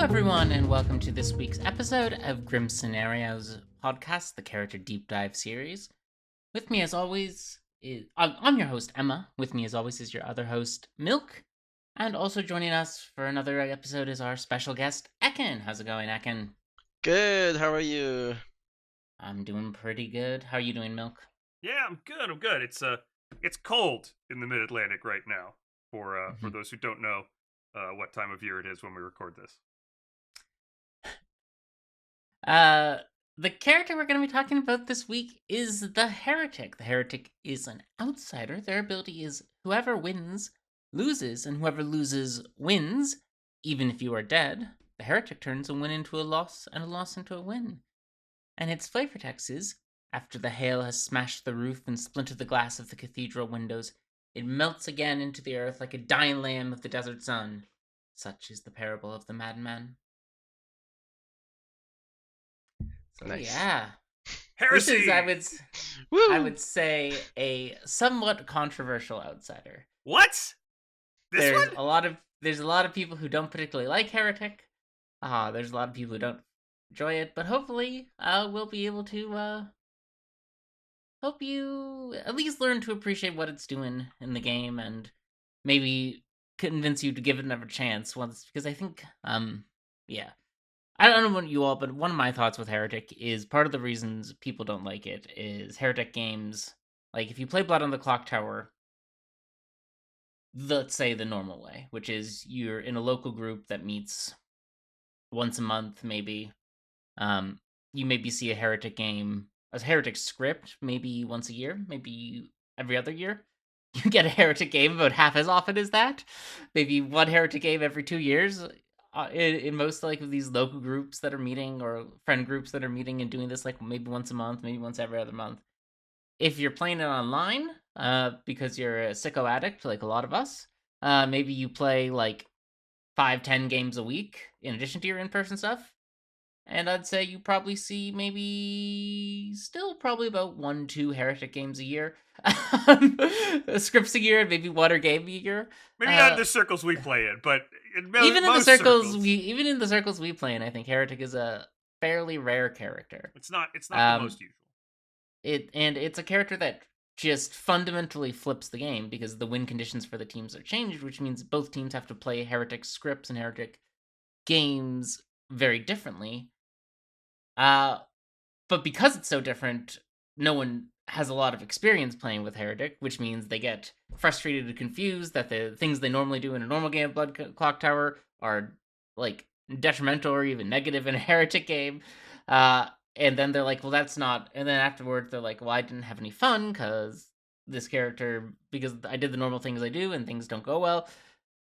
everyone, and welcome to this week's episode of Grim Scenarios podcast, the character deep dive series. With me, as always, I'm your host Emma. With me, as always, is your other host Milk, and also joining us for another episode is our special guest Ekin. How's it going, Ekin? Good, how are you? I'm doing pretty good. How are you doing, Milk? Yeah, I'm good. I'm good. It's cold in the Mid-Atlantic right now. For those who don't know, what time of year it is when we record this. The character we're going to be talking about this week is the Heretic. The Heretic is an outsider. Their ability is whoever wins loses, and whoever loses wins, even if you are dead. The Heretic turns a win into a loss, and a loss into a win. And its flavor text is, after the hail has smashed the roof and splintered the glass of the cathedral windows, it melts again into the earth like a dying lamb of the desert sun. Such is the parable of the madman. So Nice. yeah, Heresy. this is Woo! I would say a somewhat controversial outsider. What? There's a lot of people who don't particularly like Heretic. There's a lot of people who don't enjoy it, but hopefully, we'll be able to help you at least learn to appreciate what it's doing in the game, and maybe convince you to give it another chance once. Because I think, yeah. I don't know about you all, but one of my thoughts with Heretic is part of the reasons people don't like it is Heretic games. Like, if you play Blood on the Clocktower, let's say the normal way, which is you're in a local group that meets once a month, maybe. You maybe see a Heretic game, a Heretic script, maybe once a year, maybe every other year. You get a Heretic game about half as often as that. Maybe one Heretic game every 2 years. In most like these local groups that are meeting, or friend groups that are meeting and doing this like maybe once a month, maybe once every other month. If you're playing it online, because you're a sicko addict like a lot of us, maybe you play like 5-10 games a week in addition to your in-person stuff. And I'd say you probably see maybe still probably about 1-2 Heretic games a year. Scripts a year, and maybe one or game a year. Maybe not in the circles we play in, but in even in the most circles we play in, I think Heretic is a fairly rare character. It's not the most usual. It's a character that just fundamentally flips the game because the win conditions for the teams are changed, which means both teams have to play Heretic scripts and Heretic games very differently. But because it's so different, no one has a lot of experience playing with Heretic, which means they get frustrated and confused that the things they normally do in a normal game of Blood Clocktower are like detrimental or even negative in a Heretic game. And then they're like, well, that's not. And then afterwards, they're like, well, I didn't have any fun because I did the normal things I do and things don't go well.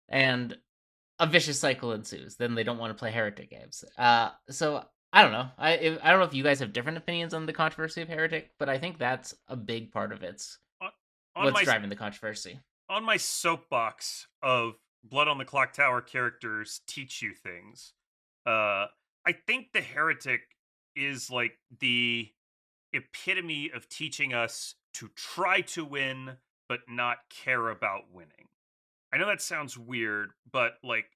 And a vicious cycle ensues. Then they don't want to play Heretic games. So I don't know. I don't know if you guys have different opinions on the controversy of Heretic, but I think that's a big part of it's what's driving the controversy. On my soapbox of Blood on the Clocktower characters teach you things, I think the Heretic is like the epitome of teaching us to try to win, but not care about winning. I know that sounds weird, but like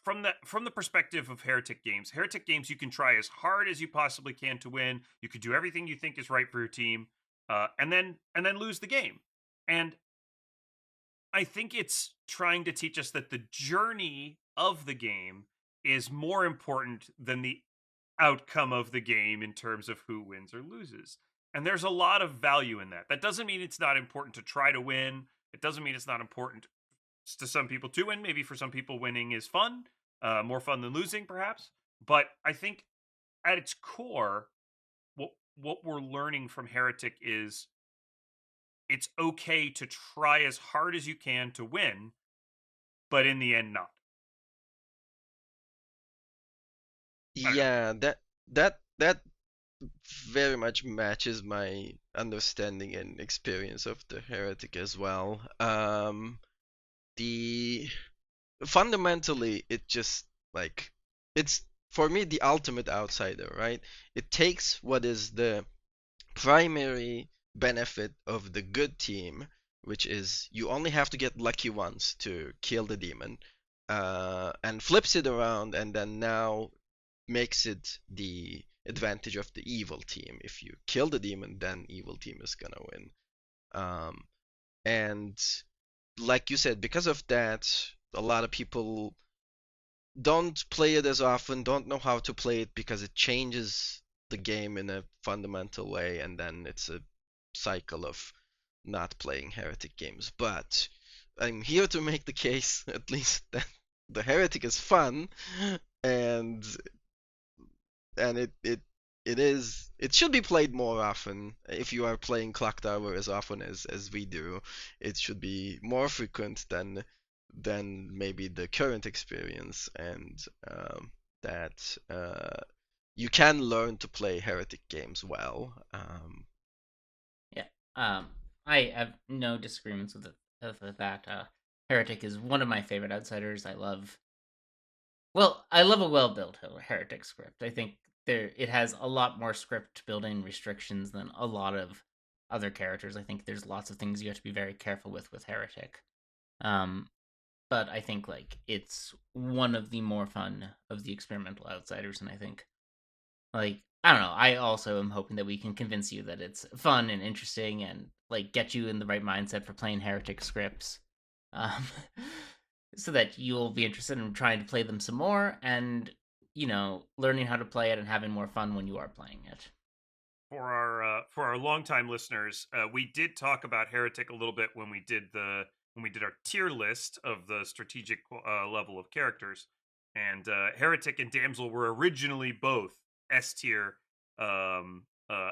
from the perspective of Heretic games, you can try as hard as you possibly can to win. You could do everything you think is right for your team, and then lose the game. And I think it's trying to teach us that the journey of the game is more important than the outcome of the game in terms of who wins or loses. And there's a lot of value in that. That doesn't mean it's not important to try to win. It doesn't mean it's not important to some people to win. Maybe for some people winning is fun, more fun than losing perhaps. But I think at its core, what we're learning from Heretic is it's okay to try as hard as you can to win, but in the end not. Yeah, that very much matches my understanding and experience of the Heretic as well. The fundamentally it just like it's for me the ultimate outsider, right? It takes what is the primary benefit of the good team, which is you only have to get lucky once to kill the demon, and flips it around, and then now makes it the advantage of the evil team. If you kill the demon, then evil team is gonna win. And like you said, because of that, a lot of people don't play it as often, don't know how to play it because it changes the game in a fundamental way, and then it's a cycle of not playing Heretic games. But I'm here to make the case, at least, that the Heretic is fun, and it should be played more often. If you are playing Clocktower as often as we do, it should be more frequent than maybe the current experience, and that you can learn to play Heretic games well. Yeah. I have no disagreements with the fact Heretic is one of my favorite outsiders. I love a well-built Heretic script. I think it has a lot more script building restrictions than a lot of other characters. I think there's lots of things you have to be very careful with Heretic. Um, but I think like it's one of the more fun of the experimental outsiders, and I think like I don't know. I also am hoping that we can convince you that it's fun and interesting, and like get you in the right mindset for playing Heretic scripts, um, so that you'll be interested in trying to play them some more, and learning how to play it and having more fun when you are playing it. For our longtime listeners, we did talk about Heretic a little bit when we did our tier list of the strategic level of characters, and Heretic and Damsel were originally both S tier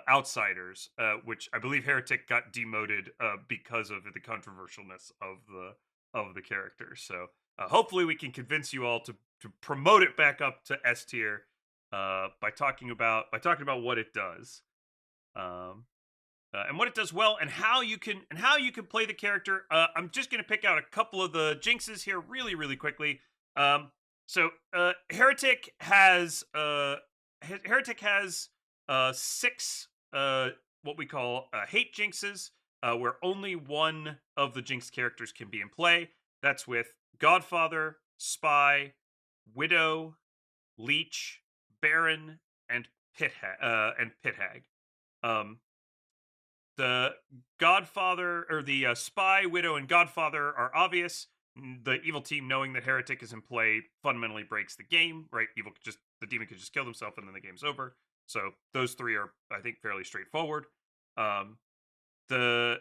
outsiders, which I believe Heretic got demoted because of the controversialness of the character. So hopefully we can convince you all to promote it back up to S tier by talking about what it does. And what it does well, and how you can play the character. I'm just going to pick out a couple of the jinxes here, really quickly. So Heretic has six what we call hate jinxes, where only one of the jinx characters can be in play. That's with Godfather, Spy, Widow, Leech, Baron, and Pit Hag. The Godfather, or the Spy, Widow, and Godfather are obvious. The evil team, knowing that Heretic is in play, fundamentally breaks the game. Right? The demon could just kill himself, and then the game's over. So those three are, I think, fairly straightforward. Um, the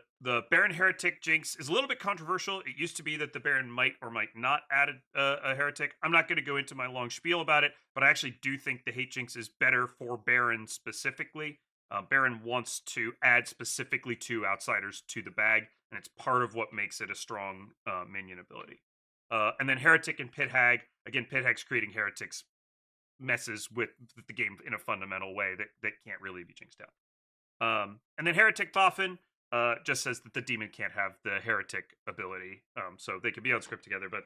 Baron Heretic Jinx is a little bit controversial. It used to be that the Baron might or might not add a Heretic. I'm not going to go into my long spiel about it, but I actually do think the Hate Jinx is better for Baron specifically. Baron wants to add specifically two outsiders to the bag, and it's part of what makes it a strong minion ability. And then Heretic and Pit Hag. Again, Pit Hag's creating Heretics messes with the game in a fundamental way that can't really be jinxed out. And then Heretic Thoffin just says that the demon can't have the Heretic ability. So they can be on script together, but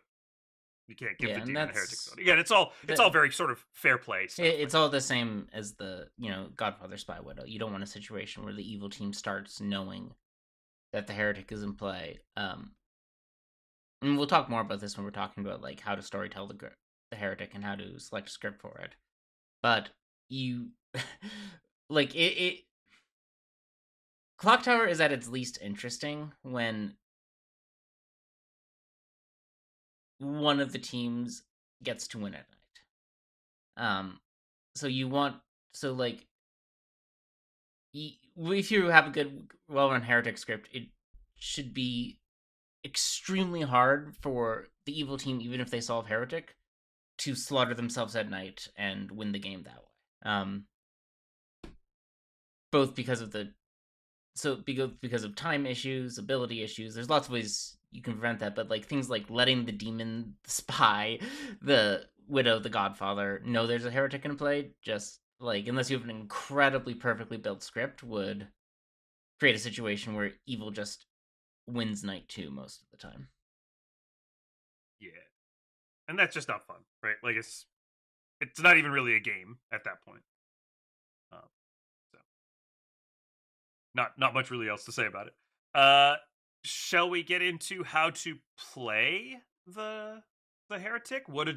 you can't give the demon the Heretic ability. Again, it's all very sort of fair play stuff. It's all the same as the Godfather, Spy, Widow. You don't want a situation where the evil team starts knowing that the Heretic is in play. And we'll talk more about this when we're talking about like how to storytell the Heretic and how to select a script for it. But you like it Clocktower is at its least interesting when one of the teams gets to win at night. So like if you have a good, well-run Heretic script, it should be extremely hard for the evil team, even if they solve Heretic, to slaughter themselves at night and win the game that way. Both because of because of time issues, ability issues. There's lots of ways you can prevent that, but like things like letting the demon, the spy, the widow, the godfather know there's a Heretic in play, just like unless you have an incredibly perfectly built script, would create a situation where evil just wins night 2 most of the time. Yeah, and that's just not fun, right? Like it's not even really a game at that point. So not much really else to say about it. Shall we get into how to play the the heretic? What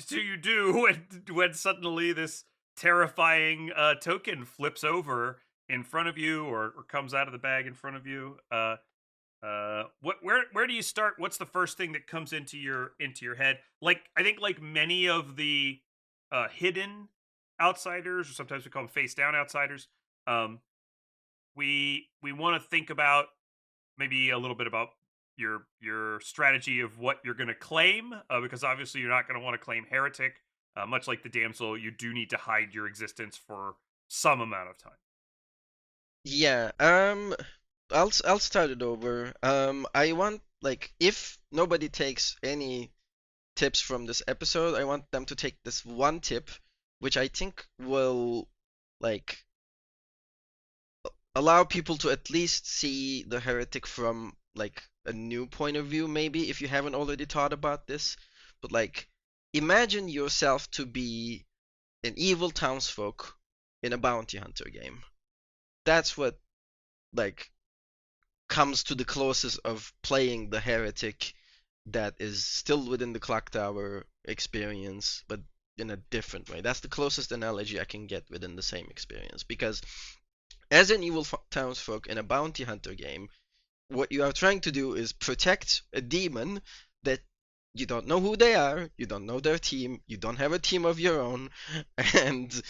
do you do when suddenly this terrifying token flips over in front of you or comes out of the bag in front of you? Where do you start? What's the first thing that comes into your head? Like I think like many of the hidden outsiders, or sometimes we call them face down outsiders. Um, we want to think about maybe a little bit about your strategy of what you're going to claim, because obviously you're not going to want to claim heretic. Much like the damsel, you do need to hide your existence for some amount of time. Yeah, I'll start it over. I want, like, if nobody takes any tips from this episode, I want them to take this one tip, which I think will, like, allow people to at least see the heretic from, like, a new point of view, maybe, if you haven't already thought about this. But, like, imagine yourself to be an evil townsfolk in a bounty hunter game. That's what, like, comes to the closest of playing the heretic that is still within the Clocktower experience, but in a different way. That's the closest analogy I can get within the same experience. Because as an evil townsfolk in a bounty hunter game, what you are trying to do is protect a demon that you don't know who they are, you don't know their team, you don't have a team of your own, and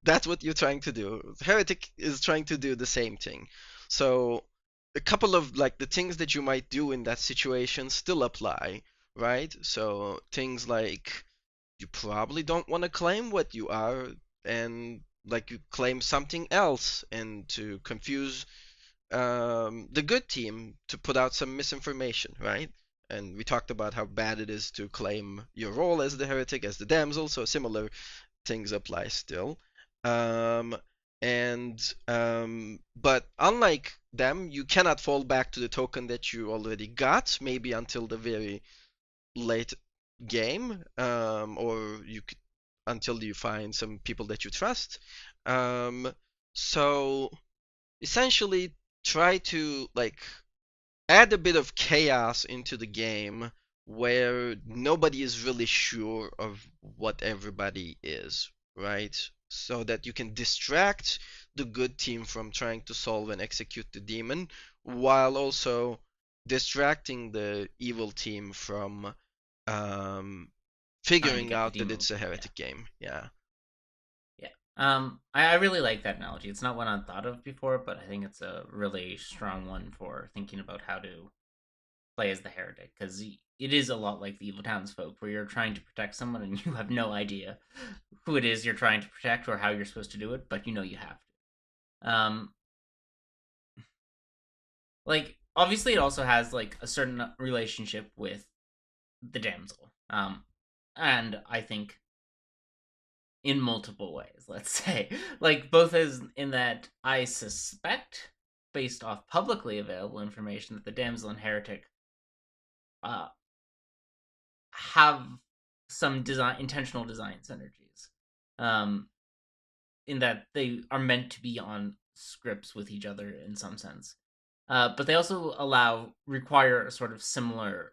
that's what you're trying to do. Heretic is trying to do the same thing. So a couple of, like, the things that you might do in that situation still apply, right? So things like you probably don't want to claim what you are, and, like, you claim something else and to confuse the good team to put out some misinformation, right? And we talked about how bad it is to claim your role as the heretic, as the damsel, so similar things apply still. Um, but unlike them, you cannot fall back to the token that you already got, maybe until the very late game, or until you find some people that you trust. So essentially, try to, like, add a bit of chaos into the game where nobody is really sure of what everybody is, right? So that you can distract the good team from trying to solve and execute the demon, while also distracting the evil team from Trying to figuring get the out that demon. it's a Yeah. heretic game. Yeah. Yeah. I really like that analogy. It's not one I've thought of before, but I think it's a really strong one for thinking about how to play as the heretic, because it is a lot like the evil townsfolk, where you're trying to protect someone and you have no idea who it is you're trying to protect or how you're supposed to do it, but you know you have to. Like obviously, it also has like a certain relationship with the damsel. And I think in multiple ways, let's say. Like, both as in that I suspect, based off publicly available information, that the damsel and heretic uh, have some intentional design synergies. Um, in that they are meant to be on scripts with each other in some sense. But they also require a sort of similar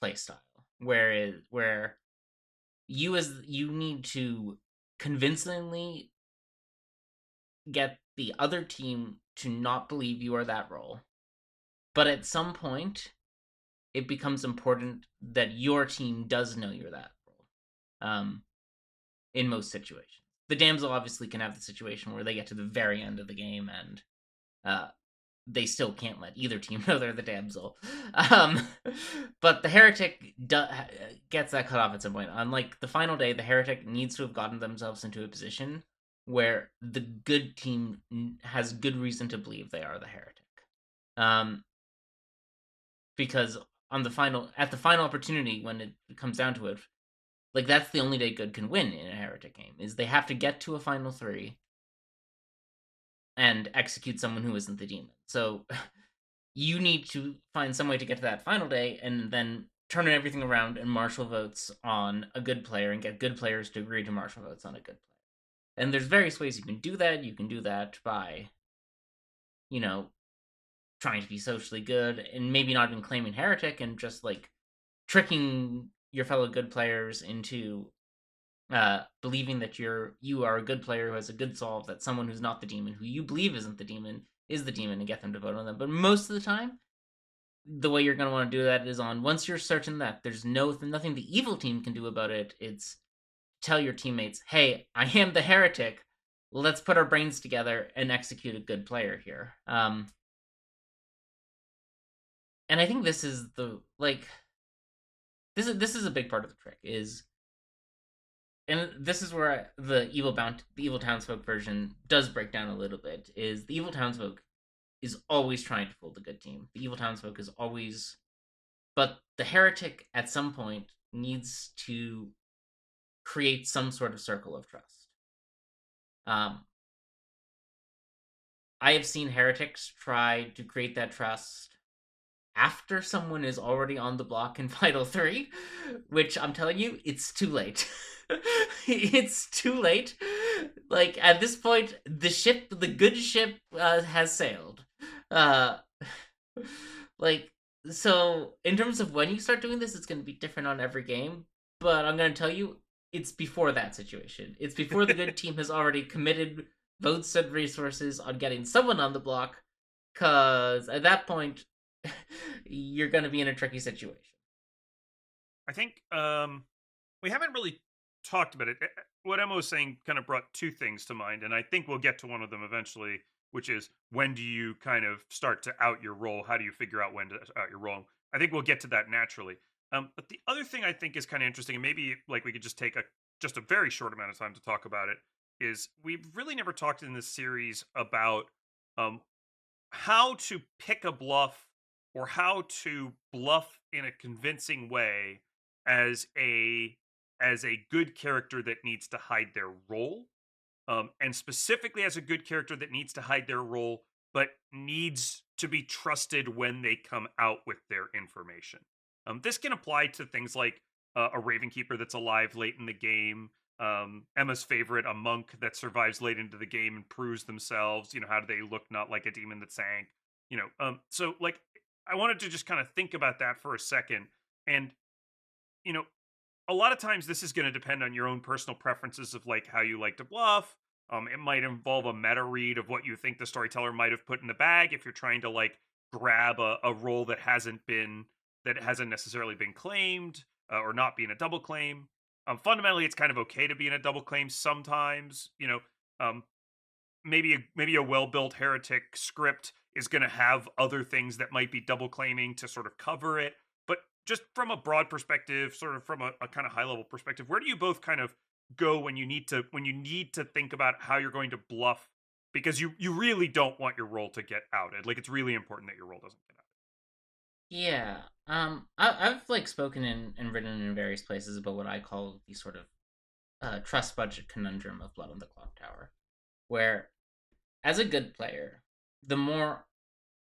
playstyle, where you need to convincingly get the other team to not believe you are that role. But at some point, it becomes important that your team does know you're that role. In most situations, the damsel obviously can have the situation where they get to the very end of the game and uh, they still can't let either team know they're the damsel. Um, but the heretic gets that cut off at some point. Unlike the final day, the heretic needs to have gotten themselves into a position where the good team has good reason to believe they are the heretic. Um, because at the final opportunity, when it comes down to it, like that's the only day good can win in a heretic game, is they have to get to a final three and execute someone who isn't the demon. So you need to find some way to get to that final day and then turn everything around and marshal votes on a good player and get good players to agree to marshal votes on a good player. And there's various ways you can do that. You can do that by, you know, trying to be socially good and maybe not even claiming heretic and just like tricking your fellow good players into believing that you are a good player who has a good solve, that someone who's not the demon, who you believe isn't the demon, is the demon, and get them to vote on them. But most of the time, the way you're going to want to do that is on once you're certain that there's nothing the evil team can do about it. It's tell your teammates, "Hey, I am the heretic. Let's put our brains together and execute a good player here." And I think this is the this is a big part of the trick is, and this is where the evil townsfolk version does break down a little bit. Is the evil townsfolk is always trying to fool the good team. The evil townsfolk is always, but the heretic at some point needs to create some sort of circle of trust. I have seen heretics try to create that trust after someone is already on the block in Final 3, which I'm telling you, it's too late. It's too late. Like, at this point, the good ship, has sailed. Uh, like, so, in terms of when you start doing this, it's going to be different on every game, but I'm going to tell you, it's before that situation. It's before the good team has already committed votes and resources on getting someone on the block, because at that point, you're going to be in a tricky situation. I think we haven't really talked about it. What Emma was saying kind of brought two things to mind, and I think we'll get to one of them eventually, which is when do you kind of start to out your role? How do you figure out when to out your role? I think we'll get to that naturally. But the other thing I think is kind of interesting, and maybe like we could just take just a very short amount of time to talk about it, is we've really never talked in this series about um, how to pick a bluff or how to bluff in a convincing way as a good character that needs to hide their role, and specifically as a good character that needs to hide their role but needs to be trusted when they come out with their information. This can apply to things like a Raven Keeper that's alive late in the game, Emma's favorite, a monk that survives late into the game and proves themselves. How do they look not like a demon that sank? So like I wanted to just kind of think about that for a second. And you know, a lot of times this is going to depend on your own personal preferences of like how you like to bluff. It might involve a meta read of what you think the storyteller might have put in the bag if you're trying to like grab a role that hasn't necessarily been claimed, or not being a double claim. Fundamentally, it's kind of okay to be in a double claim sometimes. Um, maybe a well built heretic script is going to have other things that might be double claiming to sort of cover it. But just from a broad perspective, sort of from a kind of high level perspective, where do you both kind of go when you need to think about how you're going to bluff, because you really don't want your role to get outed? Like, it's really important that your role doesn't get outed. Yeah. I've like spoken and written in various places about what I call the sort of trust budget conundrum of Blood on the Clocktower, where as a good player, the more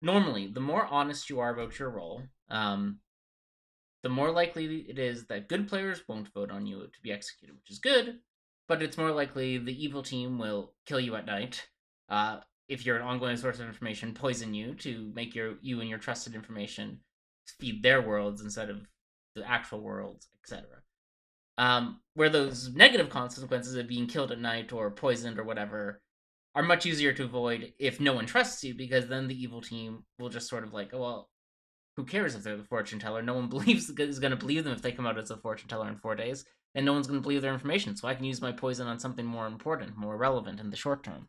the more honest you are about your role, the more likely it is that good players won't vote on you to be executed, which is good, but it's more likely the evil team will kill you at night. If you're an ongoing source of information, poison you to make you and your trusted information feed their worlds instead of the actual worlds, etc. Where those negative consequences of being killed at night or poisoned or whatever are much easier to avoid if no one trusts you, because then the evil team will just sort of like, oh, well, who cares if they're the fortune teller? No one is going to believe them if they come out as a fortune teller in 4 days, and no one's going to believe their information. So I can use my poison on something more important, more relevant in the short term.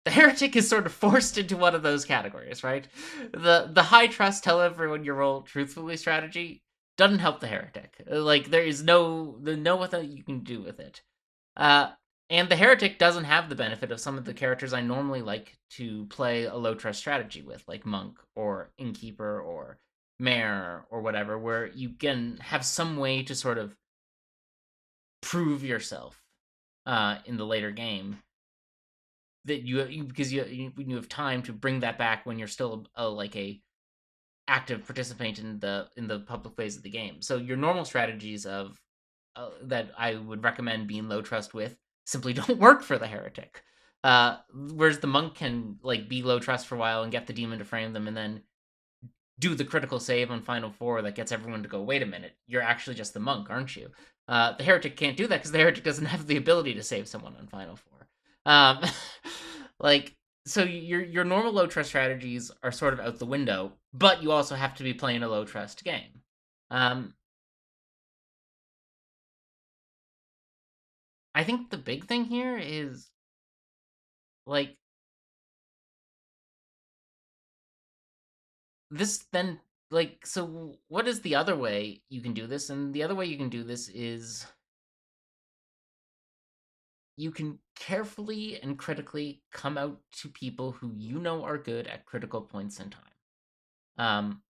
The heretic is sort of forced into one of those categories, right? The high trust, tell everyone you roll truthfully strategy doesn't help the heretic. Like, there is no what you can do with it. And the heretic doesn't have the benefit of some of the characters I normally like to play a low trust strategy with, like monk or innkeeper or mayor or whatever, where you can have some way to sort of prove yourself in the later game, that because you have time to bring that back when you're still a active participant in the public phase of the game. So your normal strategies of that I would recommend being low trust with simply don't work for the heretic. Whereas the monk can like be low trust for a while and get the demon to frame them, and then do the critical save on Final Four that gets everyone to go, wait a minute, you're actually just the monk, aren't you? The heretic can't do that because the heretic doesn't have the ability to save someone on Final Four. Um, like, so your normal low trust strategies are sort of out the window, but you also have to be playing a low trust game. I think the big thing here is like this then like so what is the other way you can do this? And the other way you can do this is you can carefully and critically come out to people who you know are good at critical points in time.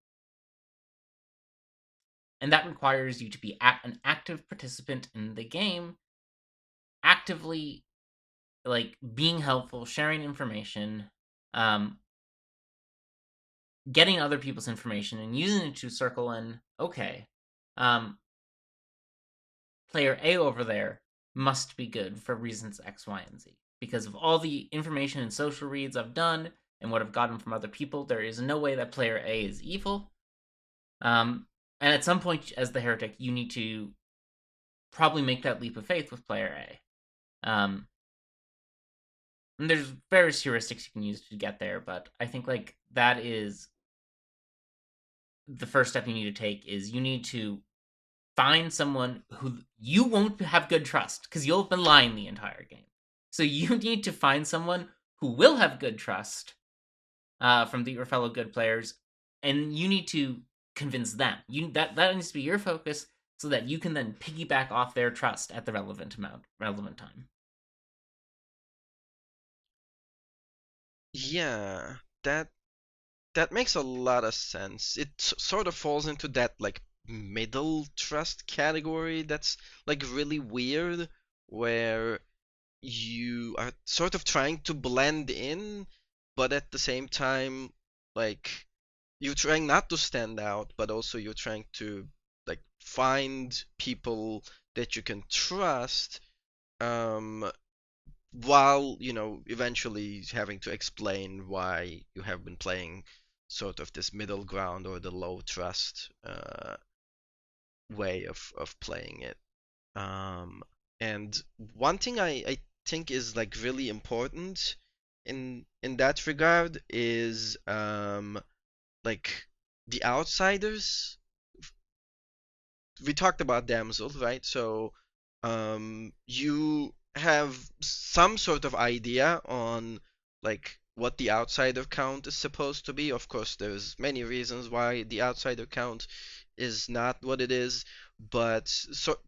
And that requires you to be an active participant in the game, actively like being helpful, sharing information, um, getting other people's information and using it to circle in, okay, um, player A over there must be good for reasons X, Y, and Z. Because of all the information and social reads I've done and what I've gotten from other people, there is no way that player A is evil. And at some point, as the heretic, you need to probably make that leap of faith with player A. And there's various heuristics you can use to get there, but I think like that is the first step you need to take is you need to find someone who you won't have good trust because you'll have been lying the entire game. So you need to find someone who will have good trust from your fellow good players, and you need to convince them. That needs to be your focus, so that you can then piggyback off their trust at the relevant time. Yeah, that makes a lot of sense. It sort of falls into that like middle trust category that's like really weird, where you are sort of trying to blend in, but at the same time, like you're trying not to stand out, but also you're trying to like find people that you can trust, um, while, eventually having to explain why you have been playing sort of this middle ground or the low trust way of playing it. Um, and one thing I think is like really important in that regard is like the outsiders. We talked about damsels, right? So you have some sort of idea on like what the outsider count is supposed to be. Of course, there's many reasons why the outsider count is not what it is, but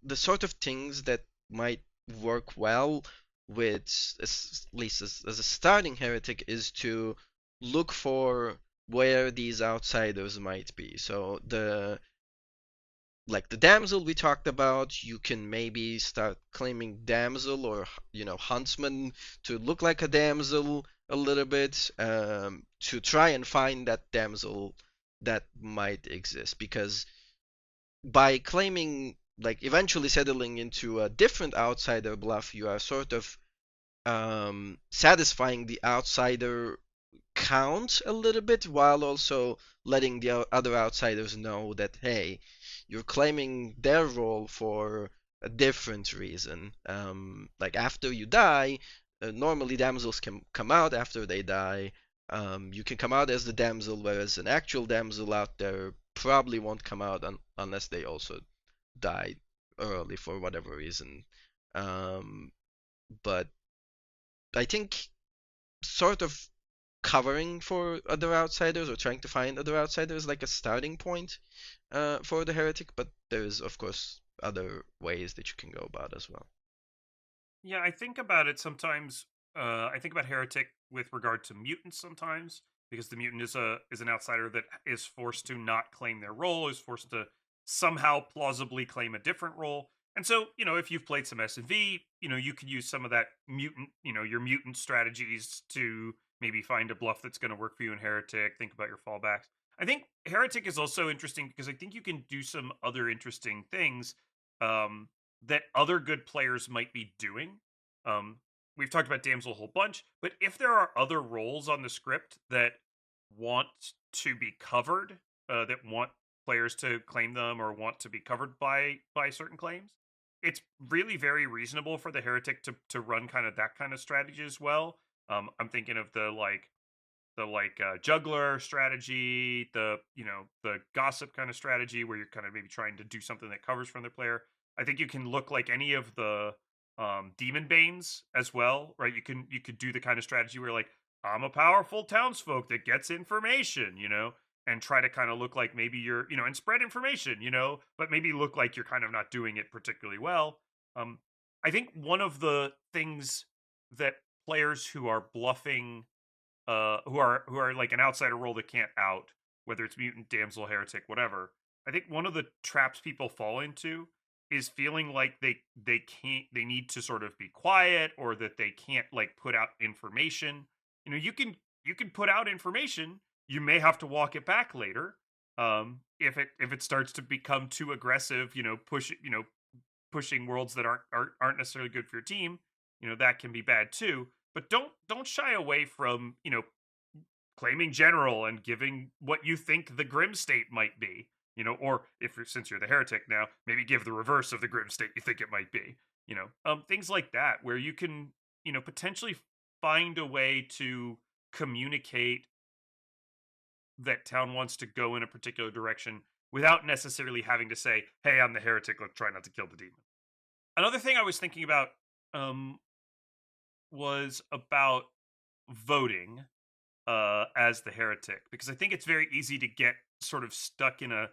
the sort of things that might work well with, at least as a starting heretic, is to look for where these outsiders might be. So the damsel we talked about, you can maybe start claiming damsel or huntsman to look like a damsel a little bit, to try and find that damsel that might exist, because by claiming, like, eventually settling into a different outsider bluff, you are sort of satisfying the outsider count a little bit, while also letting the other outsiders know that, hey, you're claiming their role for a different reason. Like after you die, normally damsels can come out after they die. You can come out as the damsel, whereas an actual damsel out there probably won't come out unless they also die early for whatever reason. Um, but I think sort of covering for other outsiders or trying to find other outsiders like a starting point for the heretic, but there's of course other ways that you can go about as well. Yeah, I think about it sometimes. I think about heretic with regard to mutants sometimes, because the mutant is an outsider that is forced to not claim their role, is forced to somehow plausibly claim a different role. And so, if you've played some S&V, you can use some of that mutant, your mutant strategies to maybe find a bluff that's going to work for you in heretic. Think about your fallbacks. I think heretic is also interesting because I think you can do some other interesting things. Um, that other good players might be doing. Um, we've talked about Damsel a whole bunch, but if there are other roles on the script that want to be covered, that want players to claim them or want to be covered by certain claims. It's really very reasonable for the Heretic to run kind of that kind of strategy as well. I'm thinking of the juggler strategy, the gossip kind of strategy where you're kind of maybe trying to do something that covers from the player. I think you can look like any of the demon banes as well, right? You could do the kind of strategy where like I'm a powerful townsfolk that gets information, and try to kind of look like maybe you're, and spread information, but maybe look like you're kind of not doing it particularly well. Um, I think one of the things that players who are bluffing, who are like an outsider role that can't out, whether it's mutant, damsel, heretic, whatever. I think one of the traps people fall into is feeling like they need to sort of be quiet, or that they can't like put out information. You can put out information. You may have to walk it back later. If it starts to become too aggressive, pushing worlds that aren't necessarily good for your team, that can be bad too. But don't shy away from, claiming general and giving what you think the grim state might be, or since you're the heretic now, maybe give the reverse of the grim state you think it might be, things like that, where you can, potentially find a way to communicate that town wants to go in a particular direction without necessarily having to say, hey, I'm the heretic, let's try not to kill the demon. Another thing I was thinking about was about voting as the heretic, because I think it's very easy to get sort of stuck in a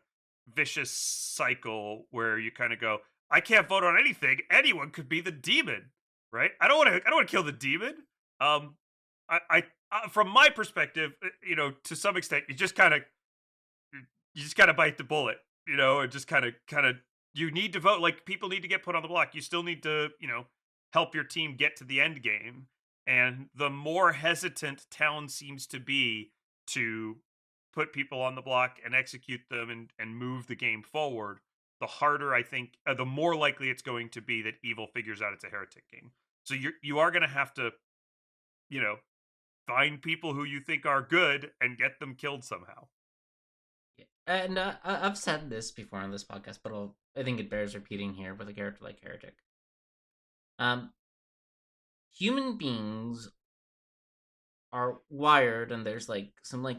vicious cycle where you kind of go, I can't vote on anything. Anyone could be the demon, right? I don't want to kill the demon. I from my perspective, to some extent, you just kind of bite the bullet, and just kind of you need to vote. Like, people need to get put on the block. You still need to, help your team get to the end game. And the more hesitant town seems to be to put people on the block and execute them and move the game forward, the harder, I think, the more likely it's going to be that evil figures out it's a heretic game. So you are going to have to, find people who you think are good and get them killed somehow. And I've said this before on this podcast, but I think it bears repeating here with a character like Heretic. Human beings are wired, and there's like some like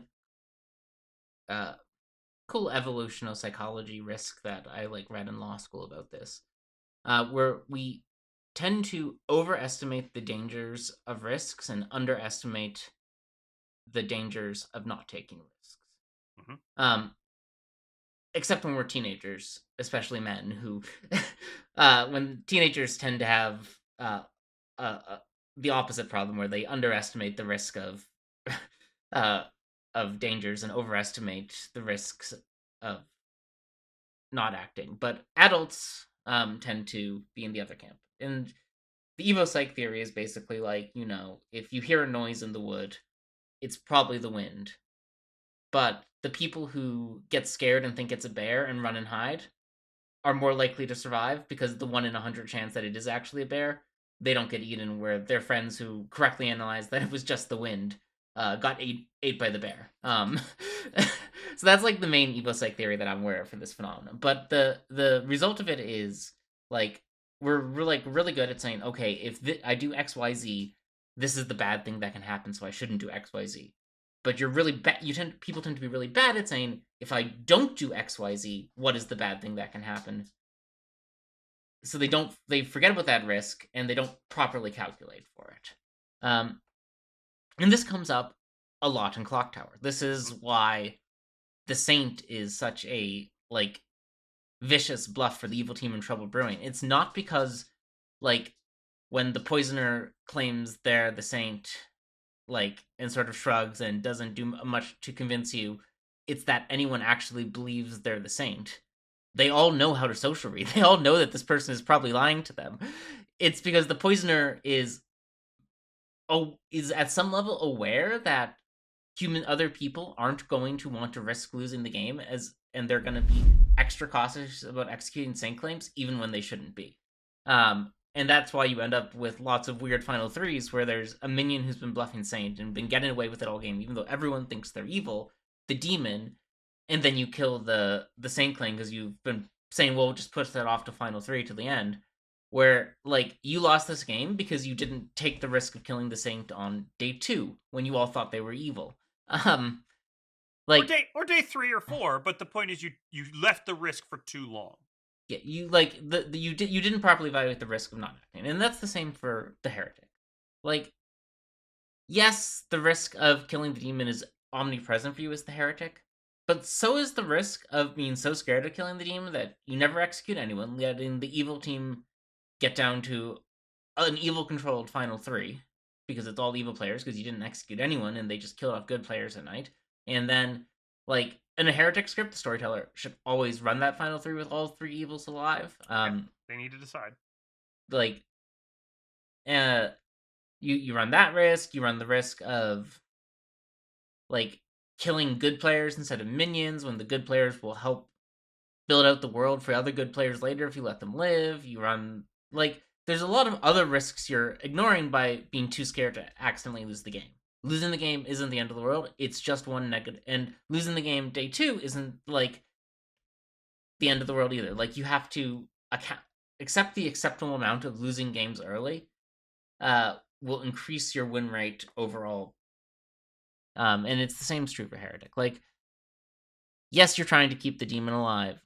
cool evolutional psychology risk that I like read in law school about this, where we tend to overestimate the dangers of risks and underestimate the dangers of not taking risks. Mm-hmm. Except when we're teenagers, especially men, who, when teenagers tend to have the opposite problem, where they underestimate the risk of dangers and overestimate the risks of not acting. But adults tend to be in the other camp. And the Evo Psych theory is basically like, if you hear a noise in the wood, it's probably the wind. But the people who get scared and think it's a bear and run and hide are more likely to survive, because the 1 in 100 chance that it is actually a bear, they don't get eaten, where their friends who correctly analyzed that it was just the wind got ate by the bear. So that's like the main Evo Psych theory that I'm aware of for this phenomenon. But the result of it is like we're really good at saying, okay, if I do XYZ, this is the bad thing that can happen, so I shouldn't do XYZ. But you're really bad. People tend to be really bad at saying, if I don't do XYZ, what is the bad thing that can happen? So they forget about that risk, and they don't properly calculate for it. And this comes up a lot in Clocktower. This is why the Saint is such a vicious bluff for the evil team in Trouble Brewing. It's not because when the Poisoner claims they're the Saint, and sort of shrugs and doesn't do much to convince you, it's that anyone actually believes they're the Saint. They all know how to social read. They all know that this person is probably lying to them. It's because the Poisoner is at some level aware that other people aren't going to want to risk losing the game, and they're going to be extra cautious about executing Saint claims, even when they shouldn't be. And that's why you end up with lots of weird Final Threes where there's a minion who's been bluffing Saint and been getting away with it all game, even though everyone thinks they're evil. The demon and then you kill the Saintling because you've been saying, well, just push that off to final three to the end. Where like you lost this game because you didn't take the risk of killing the Saint on day 2 when you all thought they were evil. Um, like or day 3 or 4, but the point is you left the risk for too long. yeah, you like you didn't properly evaluate the risk of not acting, and that's the same for the Heretic. Like, yes, the risk of killing the demon is omnipresent for you as the Heretic, but so is the risk of being so scared of killing the demon that you never execute anyone, letting the evil team get down to an evil controlled final three because it's all evil players because you didn't execute anyone and they just killed off good players at night. And then, like in a heretic script, the storyteller should always run that final three with all 3 evils alive. They need to decide. Like, uh, you run that risk. You run the risk of like killing good players instead of minions when the good players will help build out the world for other good players later if you let them live. You run like there's a lot of other risks you're ignoring by being too scared to accidentally lose the game. Losing the game isn't the end of the world. It's just one negative, and losing the game day 2 isn't like the end of the world either. Like you have to accept the acceptable amount of losing games early. Will increase your win rate overall. And it's the same true for Heretic. Like, yes, you're trying to keep the demon alive.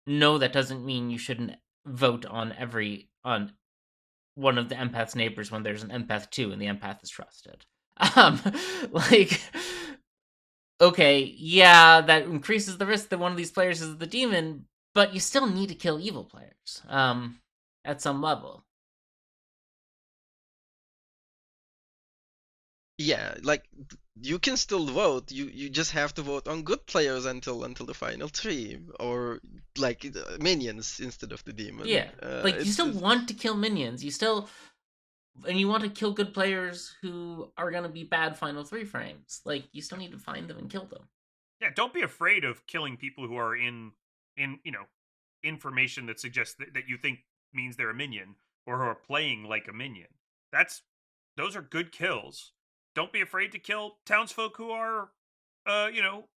No, that doesn't mean you shouldn't vote on one of the empath's neighbors when there's an empath 2 and the empath is trusted. Um, like, okay, yeah, that increases the risk that one of these players is the demon, but you still need to kill evil players, at some level. Yeah, like you can still vote. You just have to vote on good players until the final three, or like minions instead of the demon. Yeah, like you still It's want to kill minions. You still and you want to kill good players who are gonna be bad final 3 frames. Like you still need to find them and kill them. Yeah, don't be afraid of killing people who are in information that suggests that you think means they're a minion or who are playing like a minion. That's those are good kills. Don't be afraid to kill townsfolk who are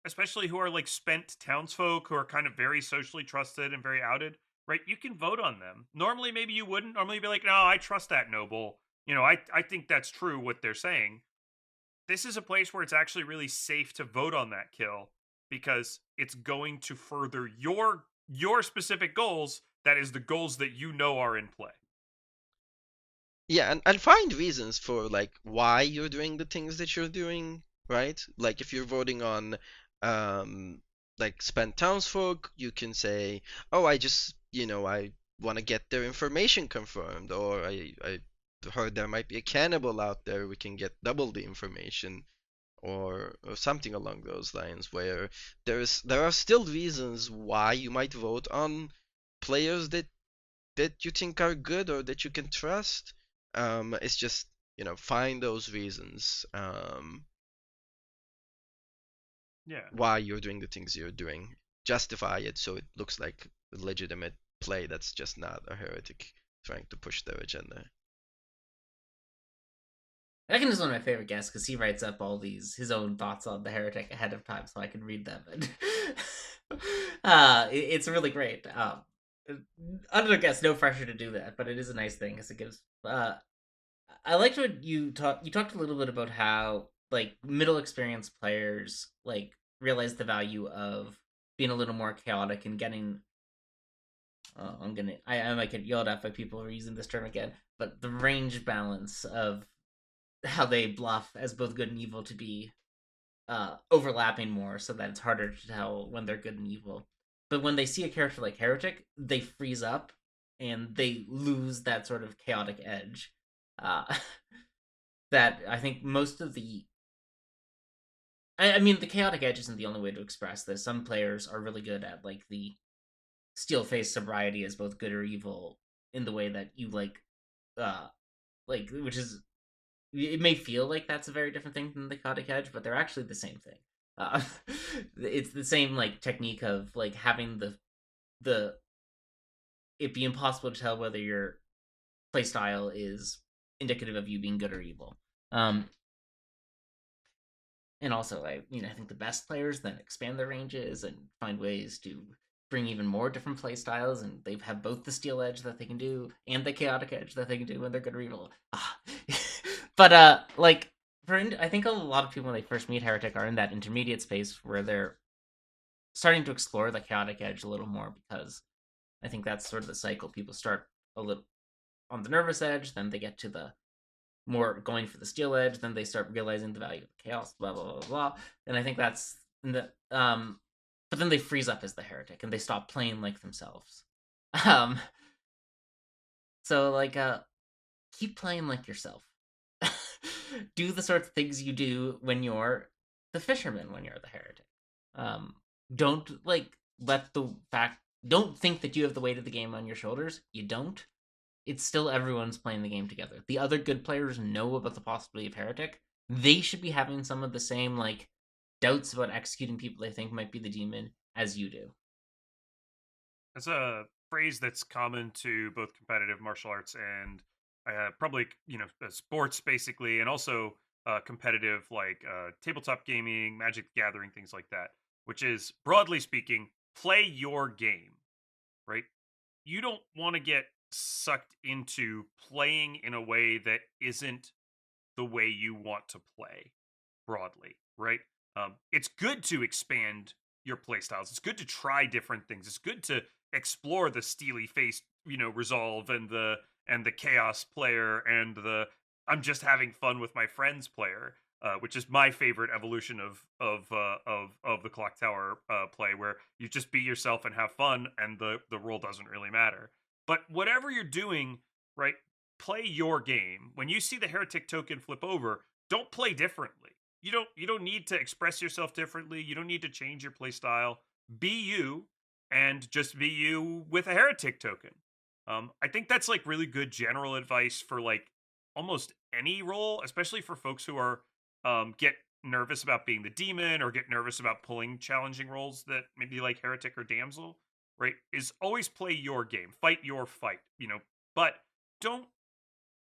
especially who are like spent townsfolk who are kind of very socially trusted and very outed, right? You can vote on them. Normally maybe you wouldn't. Normally you'd be like, "No, I trust that noble. I think that's true what they're saying." This is a place where it's actually really safe to vote on that kill because it's going to further your specific goals, that is the goals that you know are in play. yeah, and find reasons for like why you're doing the things that you're doing, right? Like if you're voting on um like spent townsfolk, you can say, "Oh, I just, I want to get their information confirmed," or I heard there might be a cannibal out there, we can get double the information, or something along those lines, where there are still reasons why you might vote on players that you think are good or that you can trust. It's just, find those reasons, Yeah. why you're doing the things you're doing. Justify it so it looks like a legitimate play that's just not a heretic trying to push their agenda. Ekin is one of my favorite guests because he writes up all his own thoughts on the heretic ahead of time so I can read them. And it's really great. Under the guess, no pressure to do that, but it is a nice thing because it gives. I liked what you talked. You talked a little bit about how like middle experienced players like realize the value of being a little more chaotic and getting. I might get yelled at by people who are using this term again, but the range balance of how they bluff as both good and evil to be overlapping more so that it's harder to tell when they're good and evil. But when they see a character like Heretic, they freeze up and they lose that sort of chaotic edge. Uh, that I think most of the. I mean, the chaotic edge isn't the only way to express this. Some players are really good at like the steel face sobriety as both good or evil in the way that you which is it may feel like that's a very different thing than the chaotic edge, but they're actually the same thing. Uh, it's the same like technique of like having the it be impossible to tell whether your playstyle is indicative of you being good or evil. Um, and also I think the best players then expand their ranges and find ways to bring even more different play styles, and they have both the steel edge that they can do and the chaotic edge that they can do when they're good or evil. But like I think a lot of people when they first meet Heretic are in that intermediate space where they're starting to explore the chaotic edge a little more, because I think that's sort of the cycle. People start a little on the nervous edge, then they get to the more going for the steel edge, then they start realizing the value of the chaos, blah blah blah blah. And I think that's the but then they freeze up as the heretic and they stop playing like themselves. Um so like keep playing like yourself. Do the sort of things you do when you're the fisherman when you're the heretic. Um don't let the fact don't think that you have the weight of the game on your shoulders. You don't. It's still everyone's playing the game together. The other good players know about the possibility of Heretic. They should be having some of the same doubts about executing people they think might be the demon as you do. That's a phrase that's common to both competitive martial arts and probably sports basically, and also competitive tabletop gaming, Magic the Gathering, things like that. Which is broadly speaking, play your game, right? You don't want to get sucked into playing in a way that isn't the way you want to play broadly, right? It's good to expand your play styles. It's good to try different things. It's good to explore the steely face, resolve and the chaos player and the I'm just having fun with my friends player, which is my favorite evolution of the clock tower play, where you just be yourself and have fun, and the role doesn't really matter. But whatever you're doing, right? Play your game. When you see the heretic token flip over, don't play differently. You don't need to express yourself differently. You don't need to change your play style. Be you, and just be you with a heretic token. I think that's like really good general advice for like almost any role, especially for folks who are get nervous about being the demon or get nervous about pulling challenging roles that maybe like heretic or damsel. Right? Is always play your game, fight your fight. But don't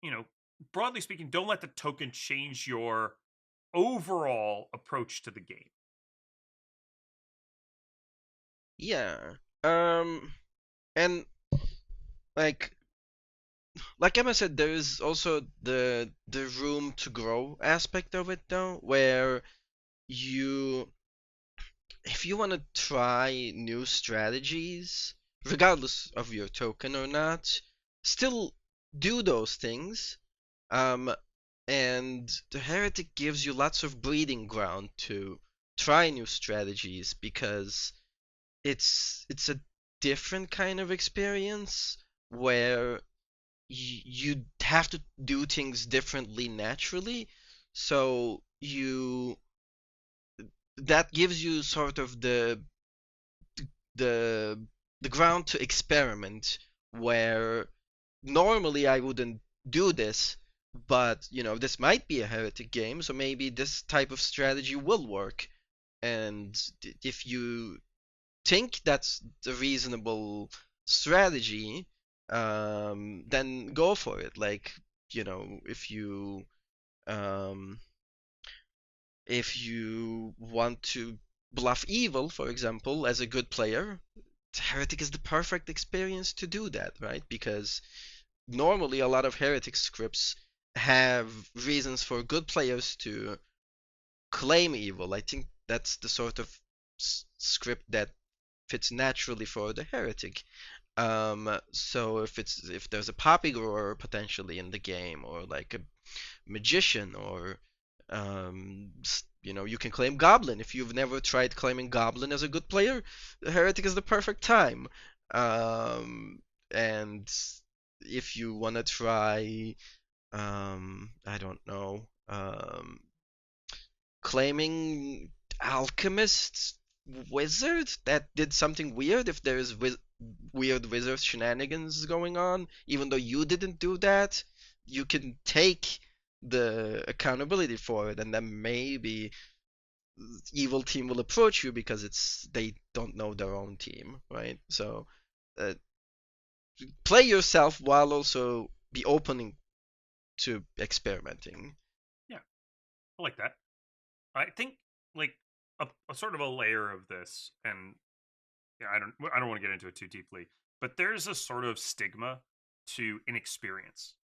you know broadly speaking, don't let the token change your overall approach to the game. Yeah. And like Emma said, there is also the room to grow aspect of it though, where you if you want to try new strategies, regardless of your token or not, still do those things. Um, and the Heretic gives you lots of breeding ground to try new strategies, because it's a different kind of experience where you have to do things differently naturally. So you that gives you sort of the the ground to experiment, where normally I wouldn't do this, but this might be a heretic game, so maybe this type of strategy will work. And if you think that's the reasonable strategy, then go for it. Like, if um, you want to bluff evil, for example, as a good player, Heretic is the perfect experience to do that, right? Because normally a lot of Heretic scripts have reasons for good players to claim evil. I think that's the sort of script that fits naturally for the Heretic. So if there's a poppy grower potentially in the game, or like a magician, or you can claim goblin. If you've never tried claiming goblin as a good player, heretic is the perfect time. And if you want to try, I don't know, claiming alchemist wizard that did something weird, if there's weird wizard shenanigans going on, even though you didn't do that, you can take the accountability for it, and then maybe evil team will approach you because they don't know their own team, right? So uh, play yourself while also be opening to experimenting. Yeah, I like that. I think like a sort of a layer of this, and yeah, I don't want to get into it too deeply, but there's a sort of stigma to inexperience.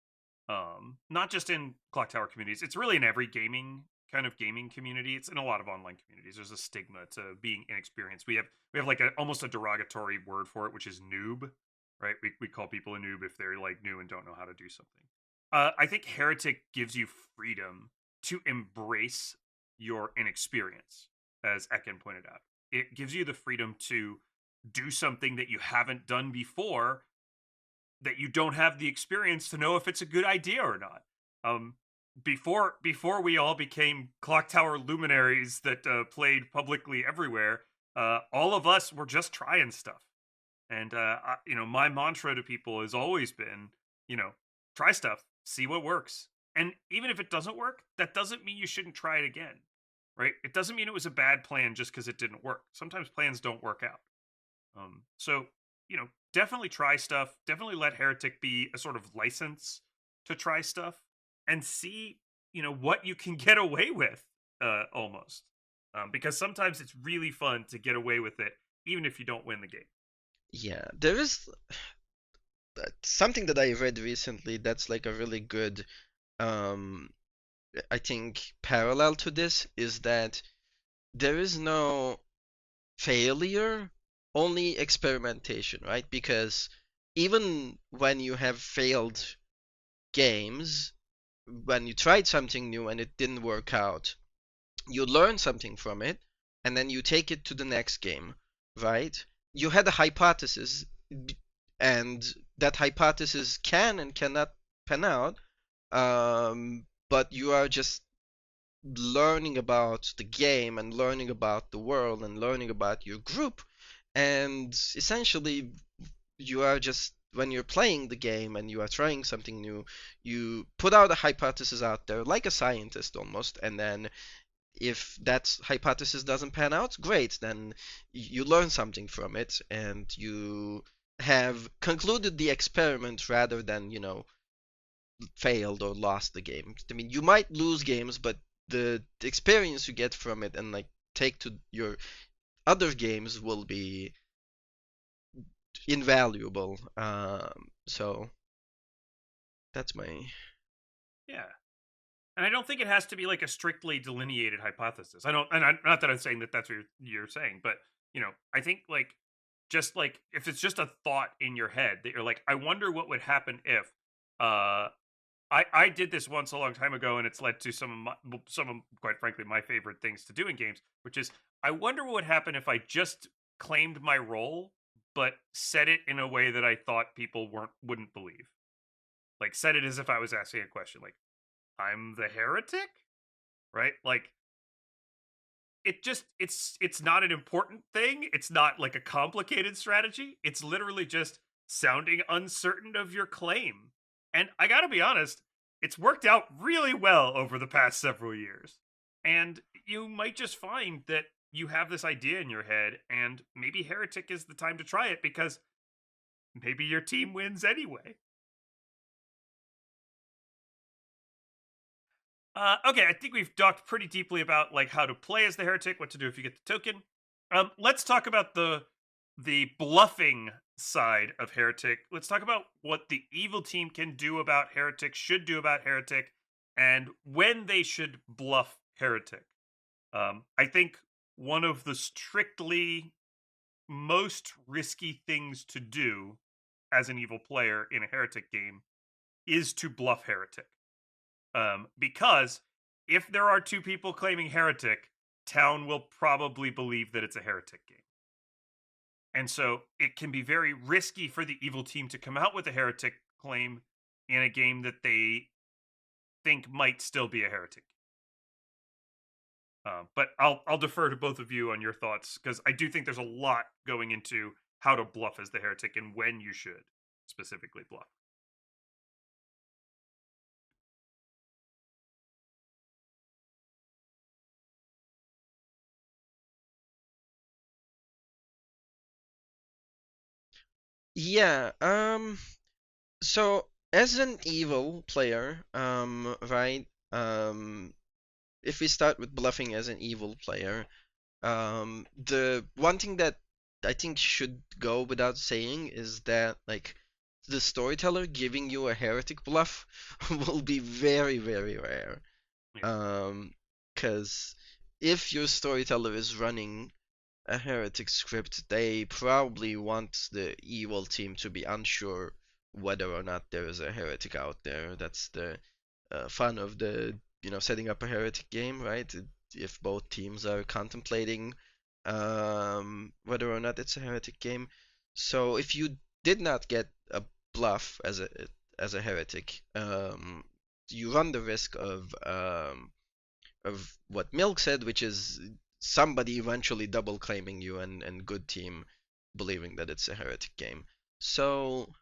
Not just in clock tower communities, it's really in every gaming community. It's in a lot of online communities. There's a stigma to being inexperienced. We have like almost a derogatory word for it, which is noob, right? We call people a noob if they're like new and don't know how to do something. I think Heretic gives you freedom to embrace your inexperience, as Ekin pointed out. It gives you the freedom to do something that you haven't done before, that you don't have the experience to know if it's a good idea or not. Um, before we all became clock tower luminaries that played publicly everywhere, all of us were just trying stuff. And my mantra to people has always been, try stuff, see what works. And even if it doesn't work, that doesn't mean you shouldn't try it again, right? It doesn't mean it was a bad plan just because it didn't work. Sometimes plans don't work out. So definitely try stuff. Definitely let Heretic be a sort of license to try stuff and see, what you can get away with, almost. Because sometimes it's really fun to get away with it, even if you don't win the game. Yeah, there is something that I read recently that's like a really good, um, I think, parallel to this is that there is no failure, only experimentation, right? Because even when you have failed games, when you tried something new and it didn't work out, you learn something from it, and then you take it to the next game, right? You had a hypothesis, and that hypothesis can and cannot pan out, but you are just learning about the game and learning about the world and learning about your group, and essentially you are just when you're playing the game and you are trying something new, you put out a hypothesis out there like a scientist almost, and then if that hypothesis doesn't pan out, great, then you learn something from it and you have concluded the experiment rather than, failed or lost the game. I mean, you might lose games, but the experience you get from it and like take to your other games will be invaluable. So that's my Yeah. And I don't think it has to be like a strictly delineated hypothesis. I don't, and not that I'm saying that that's what you're saying, but I think like just like if it's just a thought in your head that you're like, I wonder what would happen if, uh, I did this once a long time ago, and it's led to some of quite frankly my favorite things to do in games, which is I wonder what would happen if I just claimed my role, but said it in a way that I thought people wouldn't believe. Like said it as if I was asking a question, like I'm the heretic, right? Like it's not an important thing. It's not like a complicated strategy. It's literally just sounding uncertain of your claim. And I got to be honest, it's worked out really well over the past several years. And you might just find that you have this idea in your head and maybe Heretic is the time to try it because maybe your team wins anyway. Okay, I think we've talked pretty deeply about like how to play as the heretic, what to do if you get the token. Let's talk about the bluffing side of heretic. Let's talk about what the evil team can do about heretic, should do about heretic, and when they should bluff heretic. I think one of the strictly most risky things to do as an evil player in a heretic game is to bluff heretic. Because if there are two people claiming heretic, town will probably believe that it's a heretic game. And so it can be very risky for the evil team to come out with a heretic claim in a game that they think might still be a heretic. But I'll defer to both of you on your thoughts because I do think there's a lot going into how to bluff as the heretic and when you should specifically bluff. yeah. So as an evil player, right? if we start with bluffing as an evil player, the one thing that I think should go without saying is that like the storyteller giving you a heretic bluff will be very, very rare. Yeah. Because if your storyteller is running a heretic script, they probably want the evil team to be unsure whether or not there is a heretic out there. That's the fun of the setting up a heretic game, right? If both teams are contemplating whether or not it's a heretic game. So if you did not get a bluff as a heretic, you run the risk of what Milk said, which is somebody eventually double claiming you and good team believing that it's a heretic game. So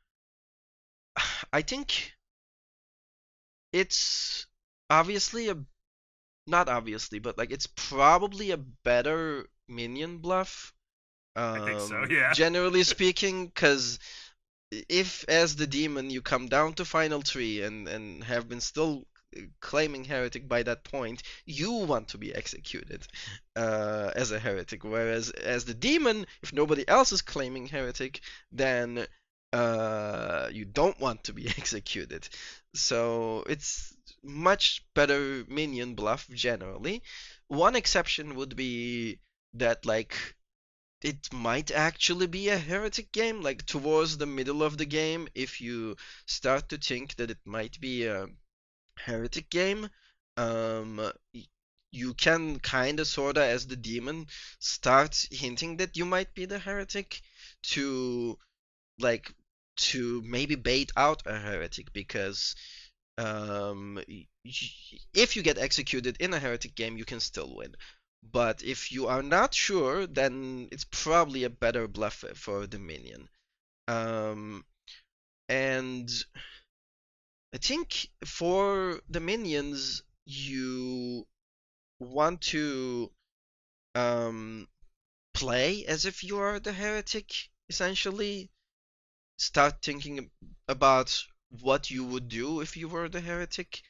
I think it's obviously a not obviously, but like it's probably a better minion bluff. I think so. Yeah. Generally speaking, because if as the demon you come down to final three and have been still claiming heretic by that point, you want to be executed as a heretic. Whereas as the demon, if nobody else is claiming heretic, then you don't want to be executed. So it's much better minion bluff generally. One exception would be that like it might actually be a heretic game, like towards the middle of the game, if you start to think that it might be a heretic game, um, you can kind of sorta as the demon start hinting that you might be the heretic to like to maybe bait out a heretic because um, if you get executed in a heretic game, you can still win. But if you are not sure, then it's probably a better bluff for the minion. Um, and I think for the minions, you want to um, play as if you are the heretic, essentially. Start thinking about what you would do if you were the heretic,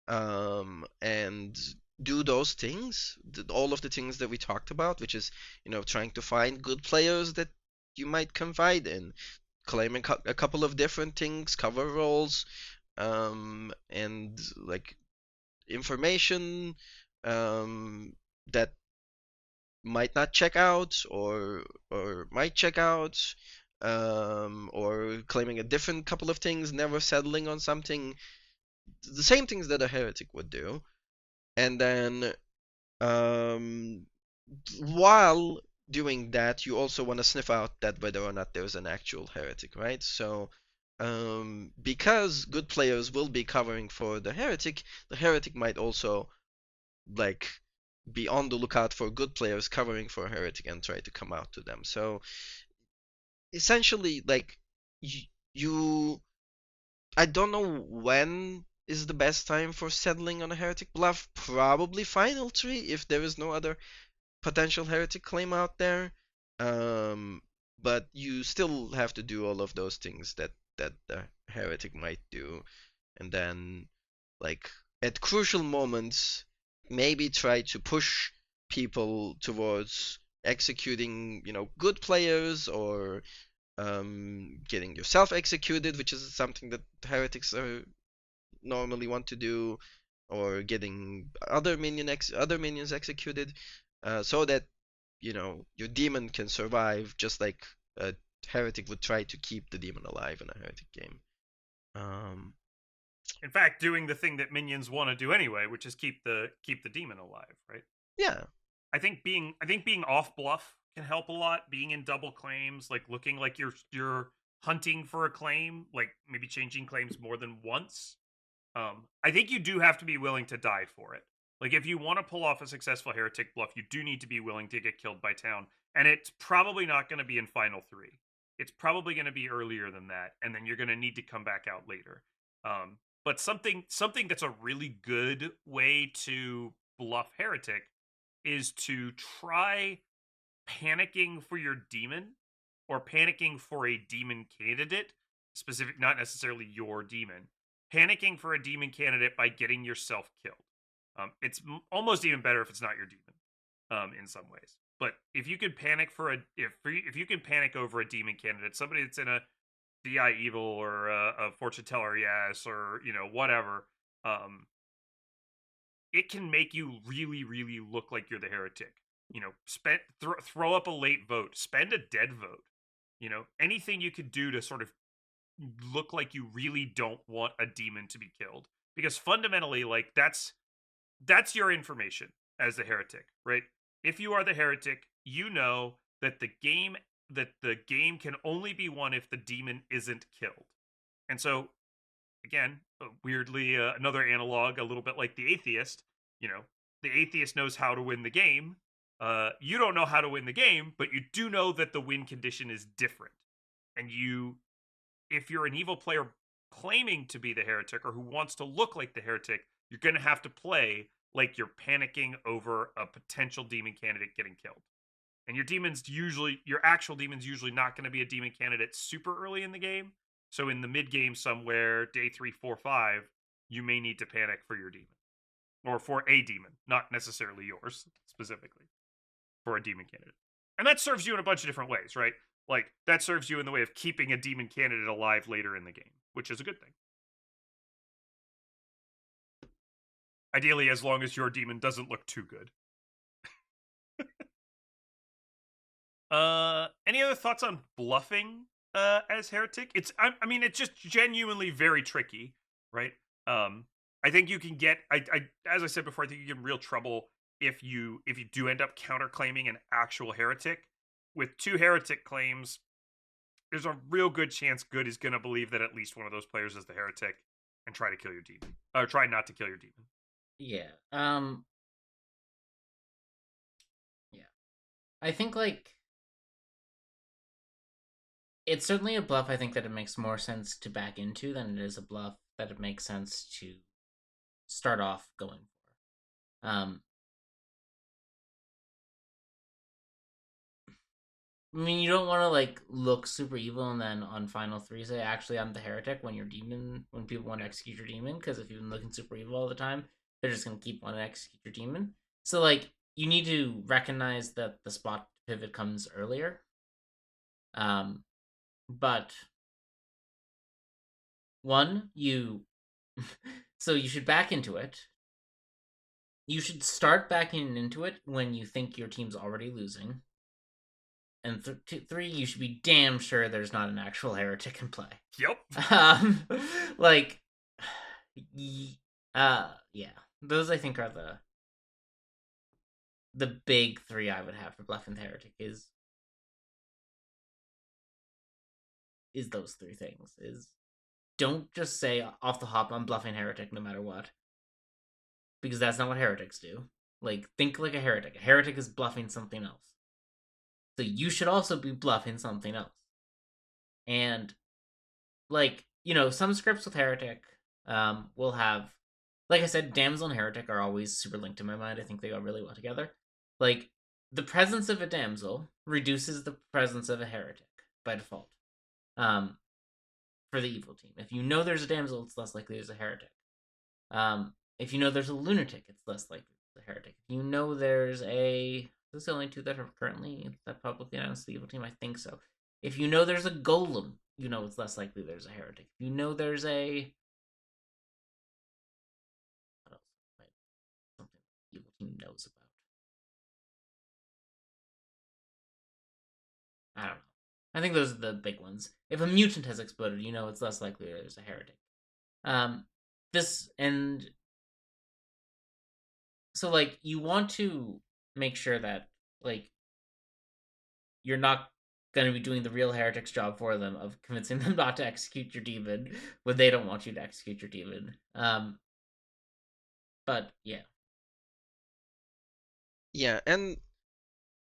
and do those things, all of the things that we talked about, which is, trying to find good players that you might confide in, claiming a couple of different things, cover roles, and like information that might not check out or might check out, or claiming a different couple of things, never settling on something, the same things that a heretic would do. And then um, while doing that, you also want to sniff out that whether or not there's an actual heretic, right? So because good players will be covering for the heretic might also like be on the lookout for good players covering for heretic and try to come out to them. So essentially, like you I don't know when is the best time for settling on a heretic bluff. Probably final three if there is no other potential heretic claim out there. Um, but you still have to do all of those things that the heretic might do, and then like at crucial moments, maybe try to push people towards executing, good players or getting yourself executed, which is something that heretics are normally want to do, or getting other minions executed, so that your demon can survive, just like a heretic would try to keep the demon alive in a heretic game. Um, In fact, doing the thing that minions want to do anyway, which is keep the demon alive, right? yeah, I think being off bluff can help a lot. Being in double claims, like looking like you're hunting for a claim, like maybe changing claims more than once. I think you do have to be willing to die for it. Like if you want to pull off a successful heretic bluff, you do need to be willing to get killed by town, and it's probably not going to be in final three. It's probably going to be earlier than that, and then you're going to need to come back out later. But something that's a really good way to bluff heretic is to try panicking for your demon or panicking for a demon candidate, specific, not necessarily your demon, panicking for a demon candidate by getting yourself killed. It's almost even better if it's not your demon, in some ways. But if you can panic if you can panic over a demon candidate, somebody that's in a DI evil or a fortune teller, yes, or whatever, it can make you really, really look like you're the heretic. Throw up a late vote, spend a dead vote. Anything you could do to sort of look like you really don't want a demon to be killed, because fundamentally, like that's your information as the heretic, right? If you are the heretic, you know that the game can only be won if the demon isn't killed. And so, again, weirdly, another analog, a little bit like the atheist. The atheist knows how to win the game. You don't know how to win the game, but you do know that the win condition is different. And if you're an evil player claiming to be the heretic or who wants to look like the heretic, you're going to have to play like you're panicking over a potential demon candidate getting killed. And your actual demon's usually not going to be a demon candidate super early in the game. So in the mid game somewhere, day 3, 4, 5, you may need to panic for your demon. Or for a demon, not necessarily yours specifically, for a demon candidate. And that serves you in a bunch of different ways, right? Like, that serves you in the way of keeping a demon candidate alive later in the game, which is a good thing. Ideally, as long as your demon doesn't look too good. Any other thoughts on bluffing as heretic? I mean, it's just genuinely very tricky, right? I think you can get as I said before, I think you get in real trouble if you do end up counterclaiming an actual heretic. With 2 heretic claims, there's a real good chance Good is going to believe that at least one of those players is the heretic and try to kill your demon. Or try not to kill your demon. Yeah. Yeah. I think, like, it's certainly a bluff, I think, that it makes more sense to back into than it is a bluff that it makes sense to start off going for. I mean, you don't want to, like, look super evil and then on Final 3 say, actually, I'm the heretic when people want to execute your demon, because if you've been looking super evil all the time, they're just going to keep wanting to execute your demon. So, like, you need to recognize that the spot pivot comes earlier. But one, so you should back into it. You should start backing into it when you think your team's already losing. And 3, you should be damn sure there's not an actual heretic in play. Yep. Like, yeah. Those, I think, are the big 3 I would have for bluffing the heretic is those 3 things. Don't just say off the hop, I'm bluffing heretic no matter what. Because that's not what heretics do. Like, think like a heretic. A heretic is bluffing something else. So you should also be bluffing something else. And, like, some scripts with heretic will have, like I said, damsel and heretic are always super linked in my mind. I think they go really well together. Like, the presence of a damsel reduces the presence of a heretic by default. For the evil team. If you know there's a damsel, it's less likely there's a heretic. If you know there's a lunatic, it's less likely there's a heretic. If you know there's those are the only 2 that are currently that publicly announced the evil team, I think so. If you know there's a golem, you know it's less likely there's a heretic. If you know there's a what else? Something the evil team knows about. I don't know. I think those are the big ones. If a mutant has exploded, you know it's less likely there's a heretic. So, like, you want to make sure that, like, you're not going to be doing the real heretic's job for them of convincing them not to execute your demon when they don't want you to execute your demon. But yeah. Yeah, and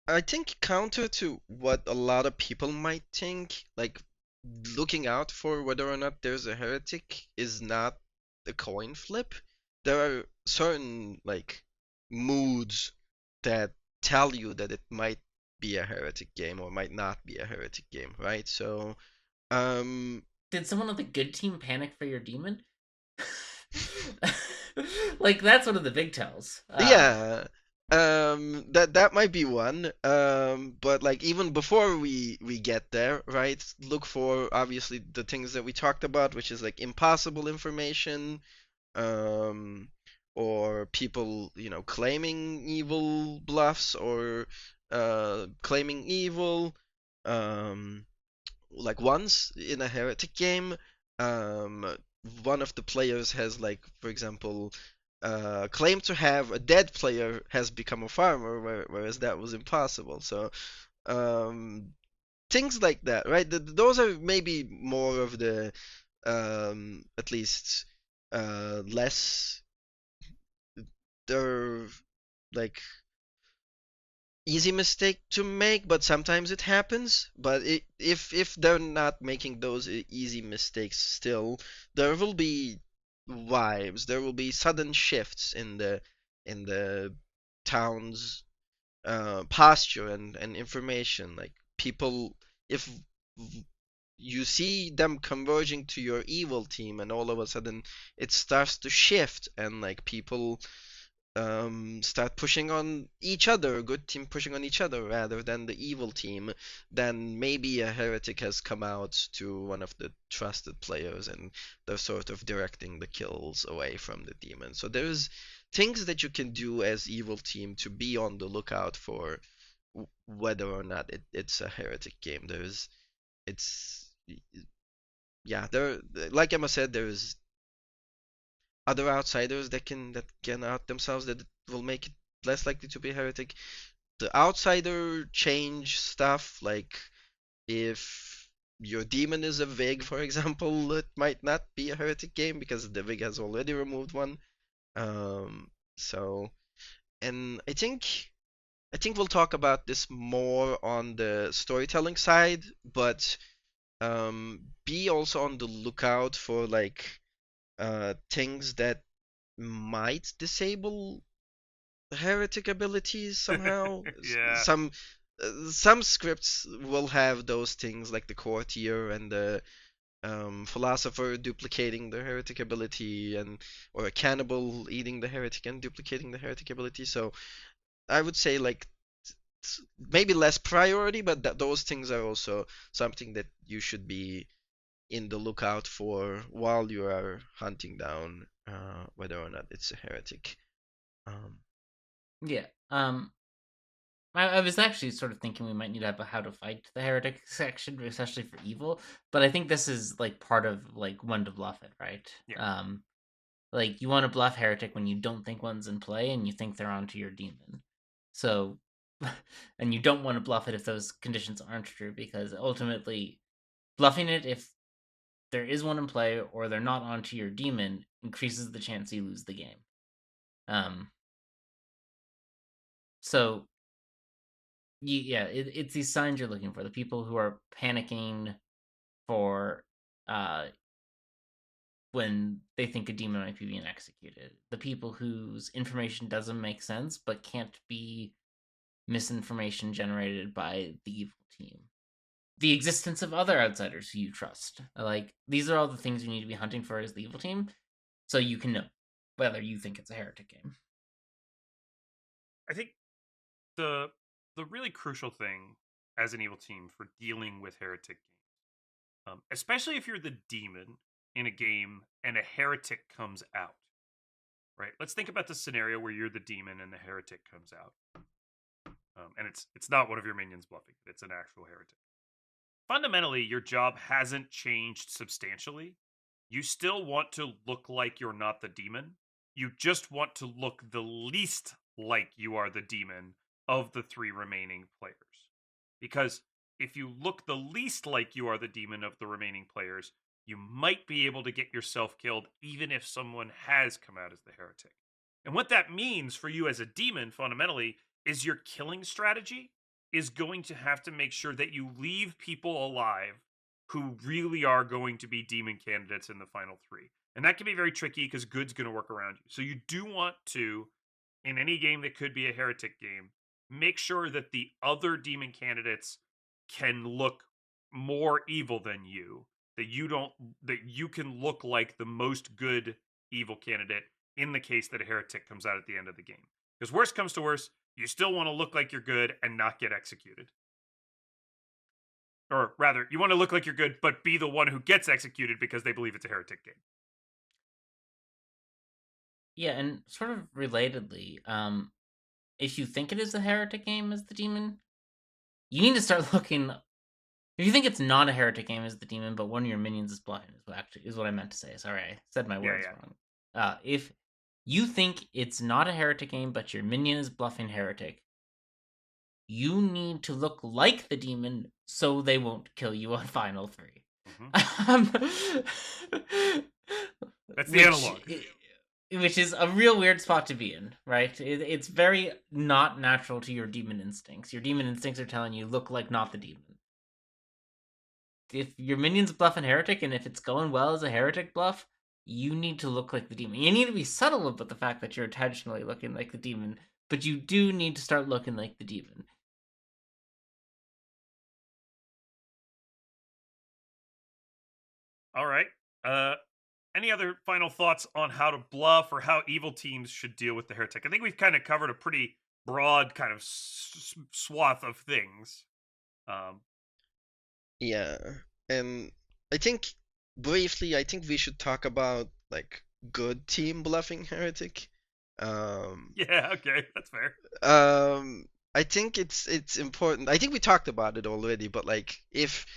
I think counter to what a lot of people might think, like looking out for whether or not there's a heretic is not a coin flip. There are certain like moods that tell you that it might be a heretic game or might not be a heretic game, right? So, Did someone on the good team panic for your demon? Like that's one of the big tells. Yeah. That might be one. But like even before we get there, right? Look for obviously the things that we talked about, which is like impossible information, um, or people, claiming evil bluffs or claiming evil. Um, like once in a heretic game, um, one of the players has like, for example, claimed to have a dead player has become a farmer, whereas that was impossible. So um, things like that, right? Those are maybe more of the at least less they're like easy mistake to make, but sometimes it happens. But if they're not making those easy mistakes still, there will be vibes. There will be sudden shifts in the town's posture and information. Like people, if you see them converging to your evil team, and all of a sudden it starts to shift, and like people start pushing on each other, a good team pushing on each other rather than the evil team, then maybe a heretic has come out to one of the trusted players and they're sort of directing the kills away from the demon. So there's things that you can do as evil team to be on the lookout for whether or not it's a heretic game. It's, yeah, there, like Emma said, there's other outsiders that can out themselves that will make it less likely to be a heretic. The outsider change stuff, like if your demon is a Vig, for example, it might not be a heretic game because the Vig has already removed one. Um, so, and I think we'll talk about this more on the storytelling side, but be also on the lookout for like things that might disable heretic abilities somehow. Yeah. Some scripts will have those things like the courtier and the philosopher duplicating the heretic ability, and or a cannibal eating the heretic and duplicating the heretic ability. So I would say like maybe less priority, but those things are also something that you should be in the lookout for while you are hunting down whether or not it's a heretic. Um, Yeah. I was actually sort of thinking we might need to have a how to fight the heretic section, especially for evil. But I think this is like part of like when to bluff it, right? Yeah. Like you want to bluff heretic when you don't think one's in play and you think they're onto your demon. So, and you don't want to bluff it if those conditions aren't true, because ultimately, bluffing it if there is one in play or they're not onto your demon increases the chance you lose the game. Um, so yeah, it's these signs you're looking for. The people who are panicking for uh when they think a demon might be being executed. The people whose information doesn't make sense but can't be misinformation generated by the evil team. The existence of other outsiders who you trust. Like these are all the things you need to be hunting for as the evil team, so you can know whether you think it's a heretic game. I think the the really crucial thing as an evil team for dealing with heretic games, especially if you're the demon in a game and a heretic comes out, right? Let's think about the scenario where you're the demon and the heretic comes out, and it's not one of your minions bluffing; it's an actual heretic. Fundamentally, your job hasn't changed substantially. You still want to look like you're not the demon. You just want to look the least like you are the demon of the three remaining players. Because if you look the least like you are the demon of the remaining players, you might be able to get yourself killed even if someone has come out as the heretic. And what that means for you as a demon, fundamentally, is your killing strategy is going to have to make sure that you leave people alive who really are going to be demon candidates in the final three. And that can be very tricky because good's going to work around you. So you do want to, in any game that could be a heretic game, make sure that the other demon candidates can look more evil than you. That you don't that you can look like the most good evil candidate in the case that a heretic comes out at the end of the game. Because worst comes to worst, you still want to look like you're good and not get executed. Or rather, you want to look like you're good, but be the one who gets executed because they believe it's a heretic game. Yeah, and sort of relatedly, if you think it is a heretic game as the demon, you need to start looking. If you think it's not a heretic game as the demon, but one of your minions is blind, is what I meant to say. Sorry, I said my words wrong. If you think it's not a heretic game, but your minion is bluffing heretic, you need to look like the demon so they won't kill you on Final 3. That's the analog. Which is a real weird spot to be in, right? It's very not natural to your demon instincts. Your demon instincts are telling you, look like not the demon. If your minion's bluffing heretic, and if it's going well as a heretic bluff, you need to look like the demon. You need to be subtle about the fact that you're intentionally looking like the demon, but you do need to start looking like the demon. All right. Any other final thoughts on how to bluff or how evil teams should deal with the heretic? I think we've kind of covered a pretty broad kind of swath of things. Yeah, and I think briefly, I think we should talk about like good team bluffing heretic. Yeah, okay, that's fair. I think it's important. I think we talked about it already, but like if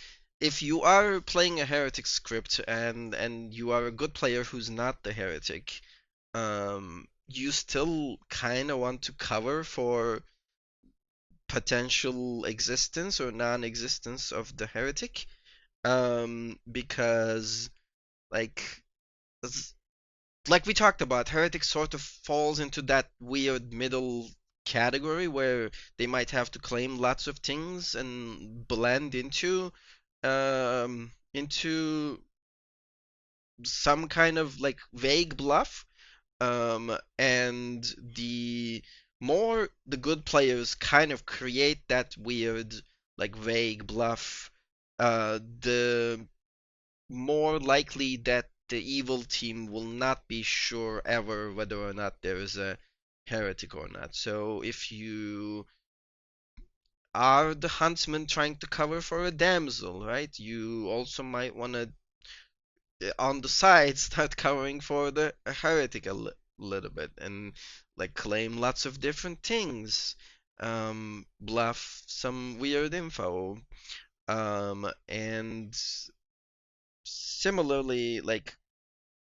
you are playing a heretic script and you are a good player who's not the heretic, you still kind of want to cover for potential existence or non-existence of the heretic, because like like we talked about, heretic sort of falls into that weird middle category where they might have to claim lots of things and blend into some kind of like vague bluff. And the more the good players kind of create that weird like vague bluff, the more likely that the evil team will not be sure ever whether or not there is a heretic or not. So if you are the huntsman trying to cover for a damsel, right? You also might want to on the side start covering for the heretic a little bit and like claim lots of different things, bluff some weird info, and similarly like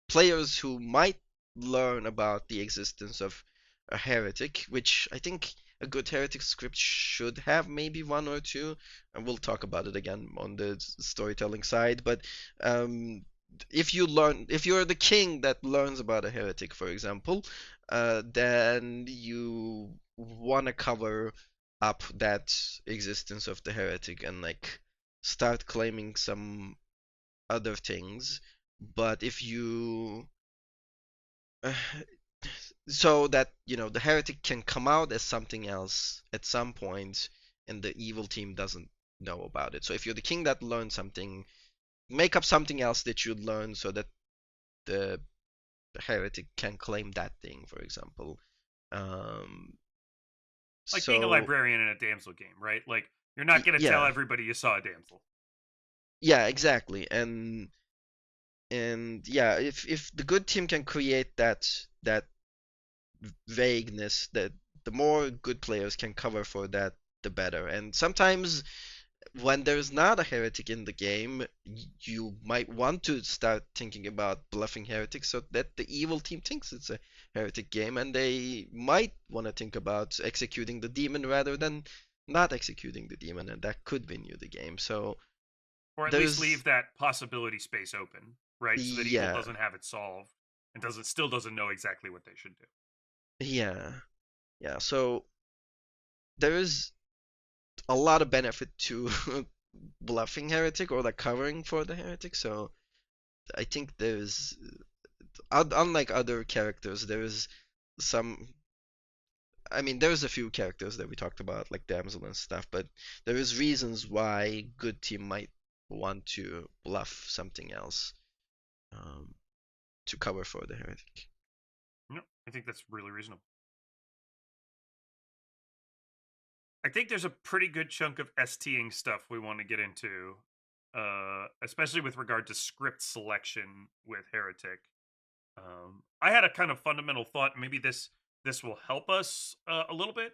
players who might learn about the existence of a heretic, which I think a good heretic script should have maybe one or two, and we'll talk about it again on the storytelling side. But if you're the king that learns about a heretic, for example, then you want to cover up that existence of the heretic and like start claiming some other things. But if you so that the heretic can come out as something else at some point and the evil team doesn't know about it. So if you're the king that learned something, make up something else that you learn so that the heretic can claim that thing, for example. Like being a So librarian in a damsel game, right? Like you're not going to tell yeah, everybody you saw a damsel. yeah, exactly. And yeah, if the good team can create that vagueness, that the more good players can cover for that, the better. And sometimes when there's not a heretic in the game, you might want to start thinking about bluffing heretics so that the evil team thinks it's a heretic game, and they might want to think about executing the demon rather than not executing the demon, and that could win you the game. So Or at least there's leave that possibility space open, right? So that evil yeah, doesn't have it solved and doesn't know exactly what they should do. yeah, yeah. So there is a lot of benefit to bluffing heretic or like covering for the heretic. So I think there's unlike other characters, there's some. I mean, there's a few characters that we talked about, like damsel and stuff, but there is reasons why good team might want to bluff something else, um, to cover for the heretic. Yep. I think that's really reasonable. I think there's a pretty good chunk of STing stuff we want to get into, especially with regard to script selection with Heretic. I had a kind of fundamental thought. Maybe this will help us a little bit.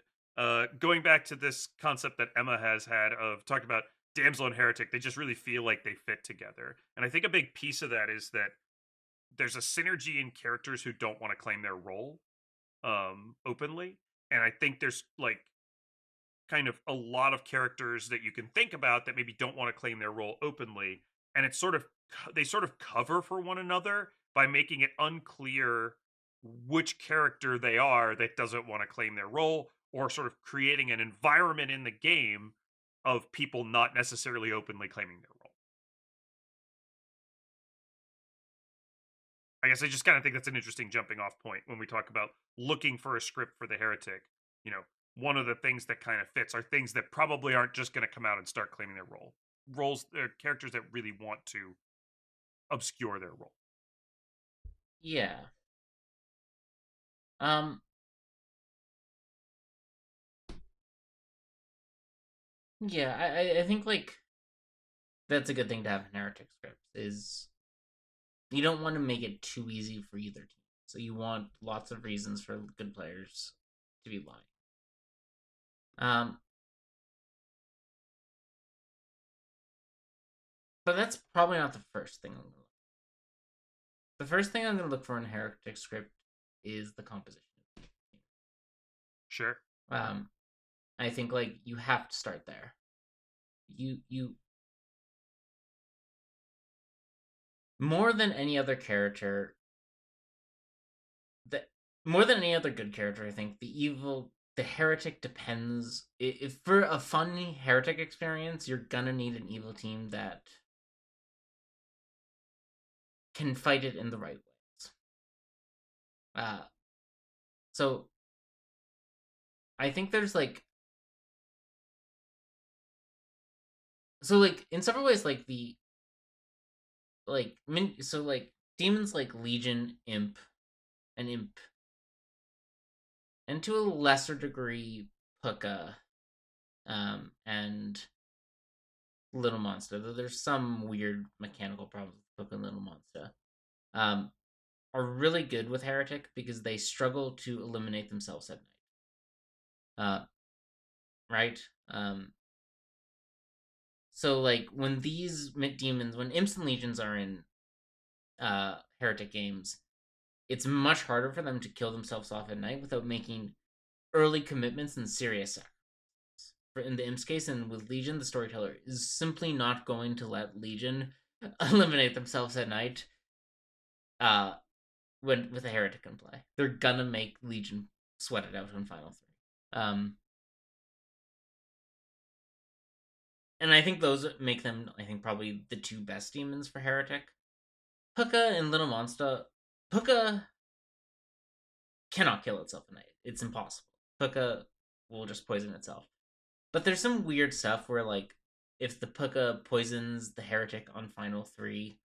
Going back to this concept that Emma has had of talking about Damsel and Heretic, they just really feel like they fit together. And I think a big piece of that is that there's a synergy in characters who don't want to claim their role openly. And I think there's like kind of a lot of characters that you can think about that maybe don't want to claim their role openly, and it's sort of they sort of cover for one another by making it unclear which character they are that doesn't want to claim their role, or sort of creating an environment in the game of people not necessarily openly claiming their role. I guess I just kind of think that's an interesting jumping off point when we talk about looking for a script for the Heretic. You know, one of the things that kind of fits are things that probably aren't just going to come out and start claiming their role. Roles, characters that really want to obscure their role. Yeah. Um. Yeah, I think like that's a good thing to have in Heretic scripts is you don't want to make it too easy for either team. So you want lots of reasons for good players to be lying. But that's probably not the first thing I'm gonna look. The first thing I'm gonna look for in Heretic script is the composition. Sure. I think like you have to start there. You more than any other character that more than any other good character, I think the heretic depends. If for a fun heretic experience, you're gonna need an evil team that can fight it in the right ways. So I think there's like in several ways like the so like demons like Legion, Imp, and to a lesser degree Puka, and Little Monster, though there's some weird mechanical problems with Puka and Little Monster, are really good with Heretic because they struggle to eliminate themselves at night. Right? So like when these demons, when Imps and Legions are in Heretic games, it's much harder for them to kill themselves off at night without making early commitments and serious sacrifices. In the Imps case and with Legion, the storyteller is simply not going to let Legion eliminate themselves at night when with a heretic in play. They're gonna make Legion sweat it out in Final Three. And I think those make them, I think, probably the two best demons for Heretic. Puka and Little Monster. Puka cannot kill itself at night. It's impossible. Puka will just poison itself. But there's some weird stuff where, like, if the Puka poisons the Heretic on Final Three,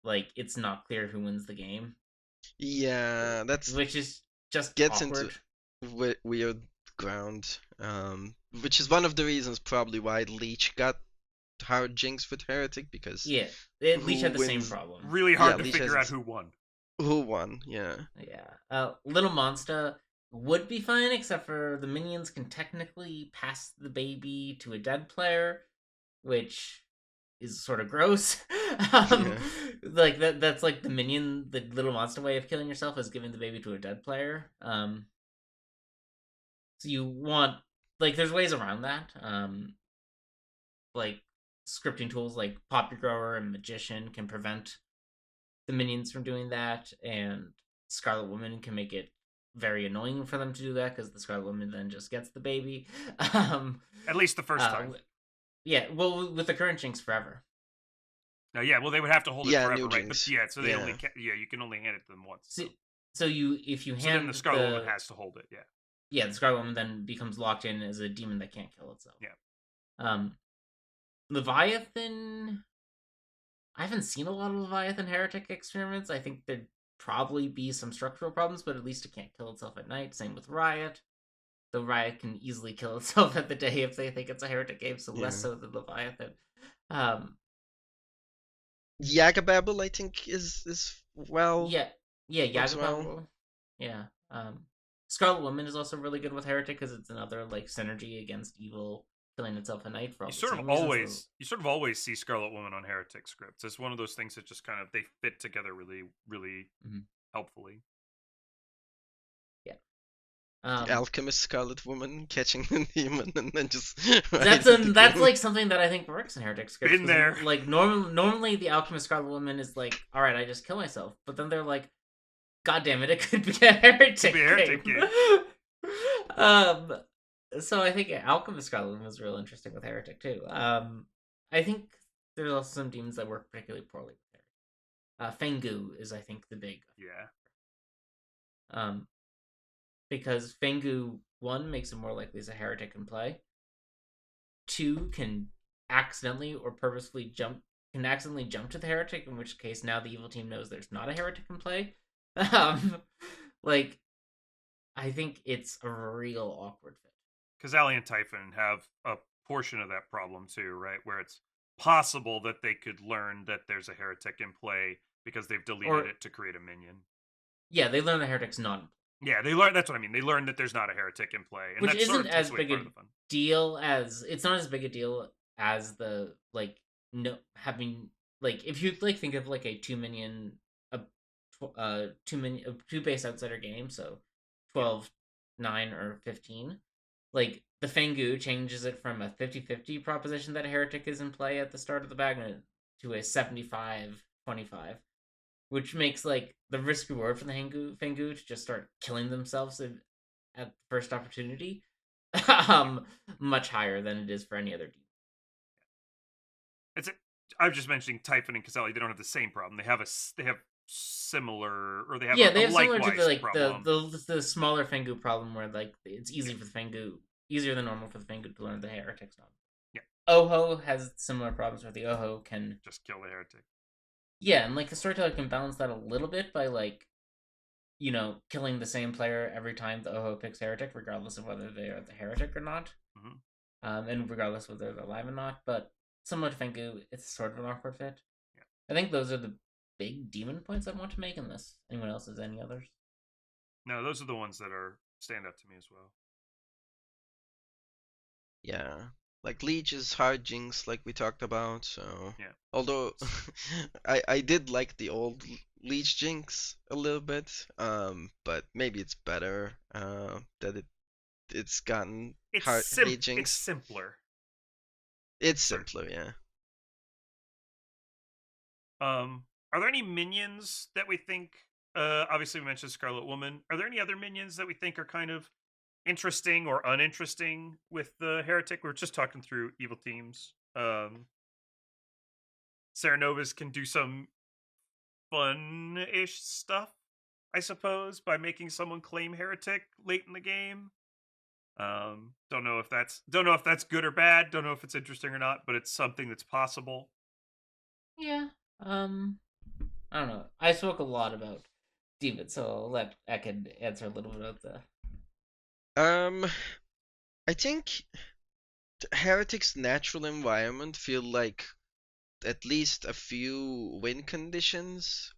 like, it's not clear who wins the game. Yeah, which is just gets awkward. into weird ground. Which is one of the reasons probably why Leech got hard Jinx with Heretic, because Leech had the same problem. Really hard to figure out who won. Who won? Yeah. Yeah. Little Monster would be fine, except for the minions can technically pass the baby to a dead player, which is sort of gross. Like that's like the Little Monster way of killing yourself is giving the baby to a dead player. So you want, like, there's ways around that. Like scripting tools like Poppy Grower and Magician can prevent the minions from doing that, and Scarlet Woman can make it very annoying for them to do that because the Scarlet Woman then just gets the baby. At least the first time. Yeah, well, with the current Jinx forever. No, yeah, well, they would have to hold it forever, right? But yeah, so they only you can only hand it to them once. So if you hand, so then the Scarlet Woman has to hold it. Yeah, the Scarlet Woman then becomes locked in as a demon that can't kill itself. Yeah. Leviathan. I haven't seen a lot of Leviathan Heretic experiments. I think they're probably be some structural problems, but at least it can't kill itself at night. Same with Riot. Though Riot can easily kill itself at the day if they think it's a Heretic game, so less Yeah. so than Leviathan. Um, Yagababble, I think, is well yeah, yeah, works well. Yagapablo. Yeah. Scarlet Woman is also really good with Heretic because it's another like synergy against evil killing itself at night for all You the sort of same reasons. always see Scarlet Woman on Heretic scripts. It's one of those things that just kind of they fit together really Mhm. helpfully. Yeah. The alchemist Scarlet Woman catching the demon and then just That's riding the that's game. like something that I think works in Heretic scripts. Been there. Like normally the alchemist Scarlet Woman is like, all right, I just kill myself, but then they're like, God damn it, it could be a Heretic Be a Heretic game. game. um, so I think alchemist Scarlet Woman was real interesting with Heretic too. I think there's also some demons that work particularly poorly with Heretic. Fengu is I think the big Yeah. Because Fengu one makes it more likely as a heretic in play. Two can accidentally or purposefully jump to the heretic, in which case now the evil team knows there's not a heretic in play. Like I think it's a real awkward fit. Because Ali and Typhon have a portion of that problem too, right? Where it's possible that they could learn that there's a heretic in play because they've deleted it to create a minion. Yeah, they learn the heretic's not. Yeah, they learn. That's what I mean. They learn that there's not a heretic in play, and Which that isn't sort of takes as away big part a of the fun. deal as it's not as big a deal as the like no having like if you like think of like a two minion two base outsider game, so 12, 9, or 15. Like the Fengu changes it from a 50-50 proposition that a heretic is in play at the start of the bag to a 75-25, which makes like the risk reward for the Fengu to just start killing themselves at first opportunity much higher than it is for any other demon. It's. I'm just mentioning Typhon and Caselli. They don't have the same problem. They have similar, or they have Yeah, a they have similar to likewise the problem. the smaller Fengu problem where like it's easy for the Fengu, easier than normal for the Fengu to learn the heretics knowledge. Yeah. Oho has similar problems where the Oho can just kill the heretic. Yeah, and like the storyteller can balance that a little bit by like killing the same player every time the Oho picks heretic, regardless of whether they are the heretic or not. Mm-hmm. And regardless whether they're alive or not. But similar to Fengu, it's sort of an awkward fit. Yeah. I think those are the big demon points I want to make in this. Anyone else has any others? No, those are the ones that stand out to me as well. Yeah, like Leech is hard Jinx, like we talked about. So yeah, although I did like the old Leech Jinx a little bit, but maybe it's better that it's gotten hard Hey Jinx. It's simpler. It's simpler, yeah. Are there any minions that we think? Obviously, we mentioned Scarlet Woman. Are there any other minions that we think are kind of interesting or uninteresting with the Heretic? We're just talking through evil teams. Serenovas can do some fun-ish stuff, I suppose, by making someone claim Heretic late in the game. Don't know if that's good or bad. Don't know if it's interesting or not, but it's something that's possible. Yeah. I don't know. I spoke a lot about demons, so I'll let Ekin answer a little bit about that. I think Heretic's natural environment feel like at least a few win conditions.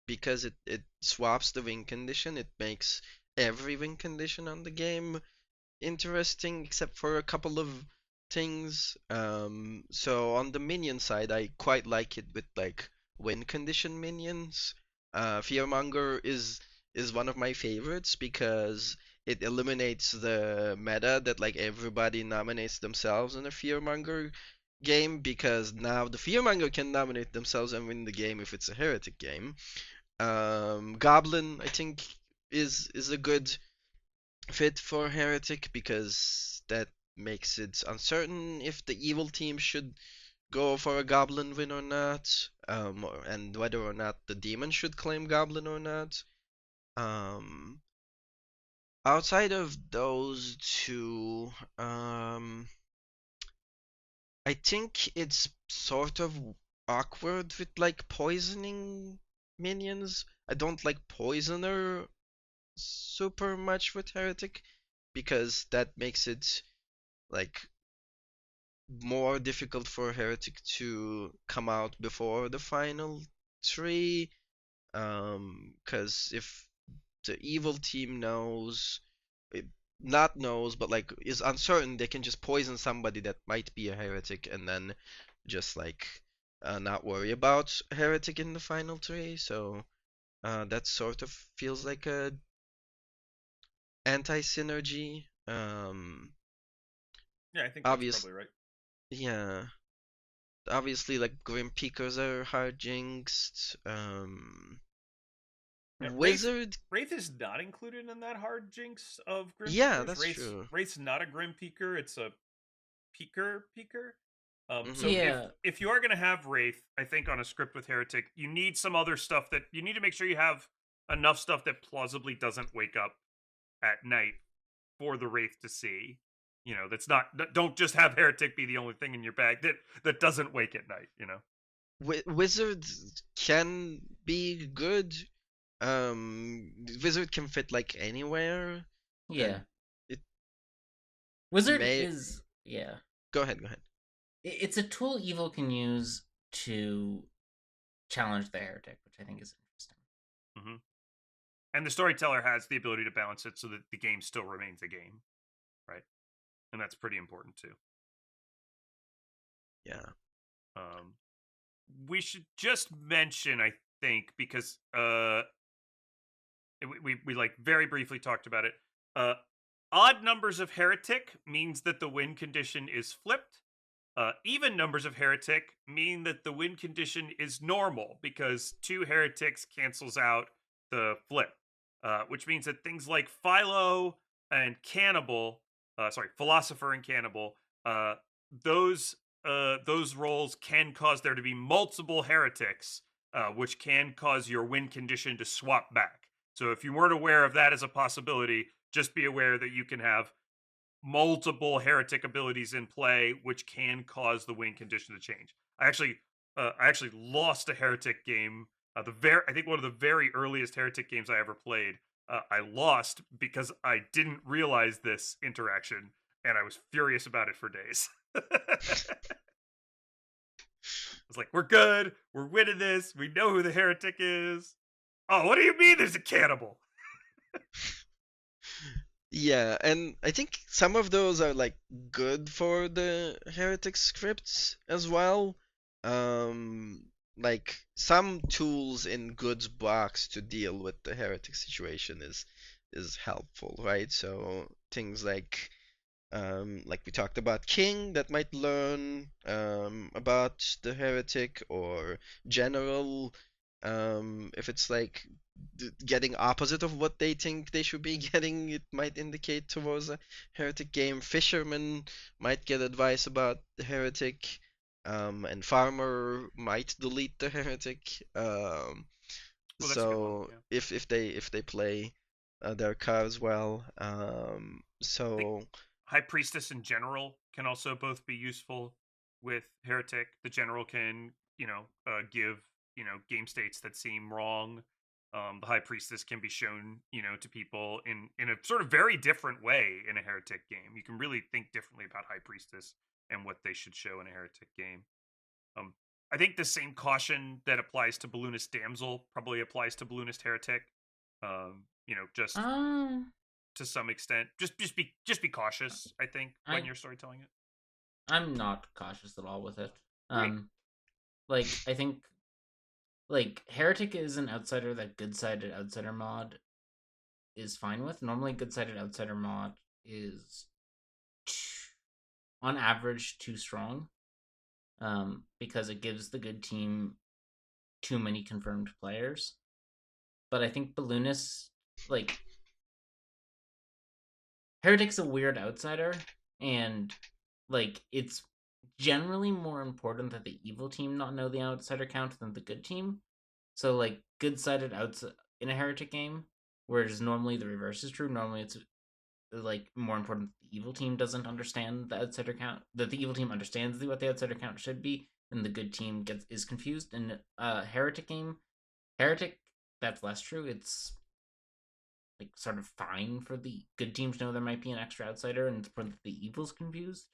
Because it swaps the win condition, it makes every win condition on the game interesting except for a couple of things. So on the minion side, I quite like it with like win condition minions. Fearmonger is one of my favorites because it eliminates the meta that like everybody nominates themselves in a Fearmonger game, because now the Fearmonger can nominate themselves and win the game if it's a Heretic game. Goblin, I think, is a good fit for Heretic because that makes it uncertain if the evil team should go for a Goblin win or not, and whether or not the demon should claim Goblin or not. Outside of those two, I think it's sort of awkward with like poisoning minions. I don't like Poisoner super much with Heretic because that makes it like more difficult for Heretic to come out before the final three. Because if the evil team knows, it, not knows, but like is uncertain, they can just poison somebody that might be a heretic and then just like not worry about heretic in the final three. So that sort of feels like a anti-synergy. Yeah, I think that's Obvious, probably right. yeah. Obviously, like Grim Peakers are hard jinxed. Yeah, Wizard, Wraith is not included in that hard jinx of Grim yeah, Peakers. that's true. Wraith's not a Grim Peaker, it's a Peaker. So Hmm. if you are gonna have Wraith, I think on a script with Heretic, you need some other stuff that you need to make sure you have enough stuff that plausibly doesn't wake up at night for the Wraith to see. You know, that's not don't just have Heretic be the only thing in your bag that doesn't wake at night, you know. Wizard can be good. Wizard can fit like anywhere, Yeah. and it Wizard may. is, yeah. Go ahead, go ahead. It's a tool evil can use to challenge the heretic, which I think is interesting. Mm-hmm. And the storyteller has the ability to balance it so that the game still remains a game, right? And that's pretty important too. Yeah. Um, we should just mention, I think, because we like very briefly talked about it. Odd numbers of heretic means that the win condition is flipped. Even numbers of heretic mean that the win condition is normal because two heretics cancels out the flip, which means that things like Philo and Cannibal, Philosopher and Cannibal, uh, those those roles can cause there to be multiple heretics, which can cause your win condition to swap back. So if you weren't aware of that as a possibility, just be aware that you can have multiple heretic abilities in play, which can cause the win condition to change. I actually lost a heretic game. I think one of the very earliest heretic games I ever played. I lost because I didn't realize this interaction, and I was furious about it for days. I was like, "We're good. We're winning this. We know who the heretic is." Oh, what do you mean? There's a cannibal? Yeah, and I think some of those are like good for the heretic scripts as well. Like some tools in Good's box to deal with the heretic situation is helpful, right? So things like we talked about King that might learn about the heretic, or general if it's like getting opposite of what they think they should be getting, it might indicate towards a heretic game. Fisherman might get advice about the heretic, and farmer might delete the heretic. Well, that's a good one. So Yeah. if they play their cards well, I think so High Priestess in general can also both be useful with Heretic. The general can, give, game states that seem wrong. The High Priestess can be shown, to people in a sort of very different way in a Heretic game. You can really think differently about High Priestess and what they should show in a Heretic game. Um, I think the same caution that applies to Balloonist Damsel probably applies to Balloonist Heretic. Just Um, to some extent. Just be cautious, I think, when I you're storytelling it. I'm not cautious at all with it. Great. Like I think like heretic is an outsider that good sided outsider mod is fine with. Normally, good sided outsider mod is on average too strong. Because it gives the good team too many confirmed players. But I think Balloonist, like, Heretic's a weird outsider, and, like, it's generally more important that the evil team not know the outsider count than the good team. So, like, good sided outside in a Heretic game, whereas normally the reverse is true. Normally it's like more important that the evil team doesn't understand the outsider count, that the evil team understands what the outsider count should be, and the good team is confused. In a heretic game, heretic that's less true. It's like sort of fine for the good teams to know there might be an extra outsider and for the evils confused.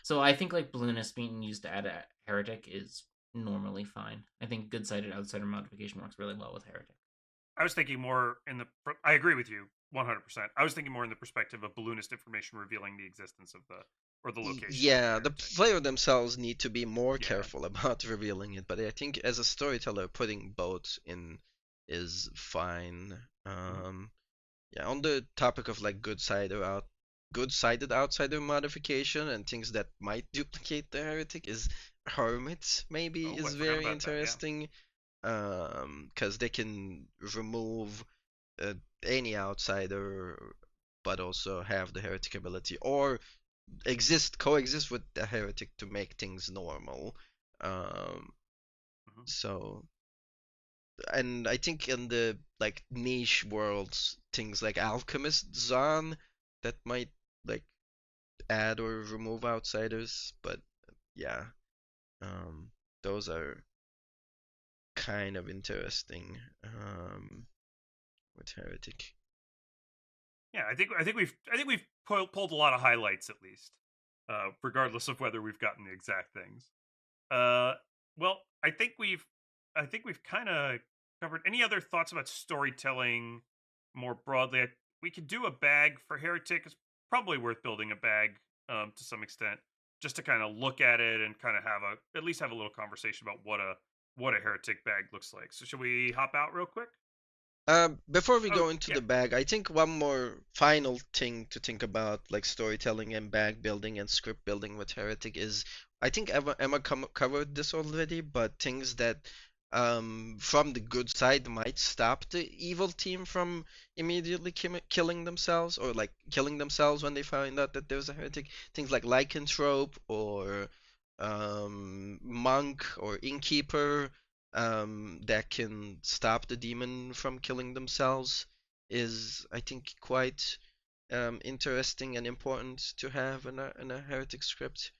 So I think like blueness being used to add a heretic is normally fine. I think good sided outsider modification works really well with heretic. I was thinking more in the. I agree with you 100%. I was thinking more in the perspective of balloonist information revealing the existence of the or the location of the Yeah, the heretic. player themselves need to be more Yeah. careful about revealing it, but I think as a storyteller, putting both in is fine. Mhm. Yeah, on the topic of like good-sided outsider modification and things that might duplicate the heretic is hermit maybe Oh, I is forgot very about that. Yeah. interesting. Because they can remove uh, any outsider, but also have the heretic ability, or coexist with the heretic to make things normal. Um, Hmm. so, and I think in the like niche worlds, things like alchemist zone that might like add or remove outsiders, but yeah, um, those are kind of interesting with heretic. Yeah, I think we've pulled a lot of highlights at least, regardless of whether we've gotten the exact things. Uh, well, I think we've kind of covered. Any other thoughts about storytelling more broadly? We could do a bag for Heretic. It's probably worth building a bag to some extent, just to kind of look at it and kind of have at least have a little conversation about what a Heretic bag looks like. So should we hop out real quick? Before we Oh go into yeah, the bag, I think one more final thing to think about, like storytelling and bag building and script building with Heretic is, I think Emma covered this already, but things that from the good side might stop the evil team from immediately killing themselves or like killing themselves when they find out that there's a heretic. Things like lycanthrope or monk or innkeeper that can stop the demon from killing themselves is, I think, quite interesting and important to have in a heretic script.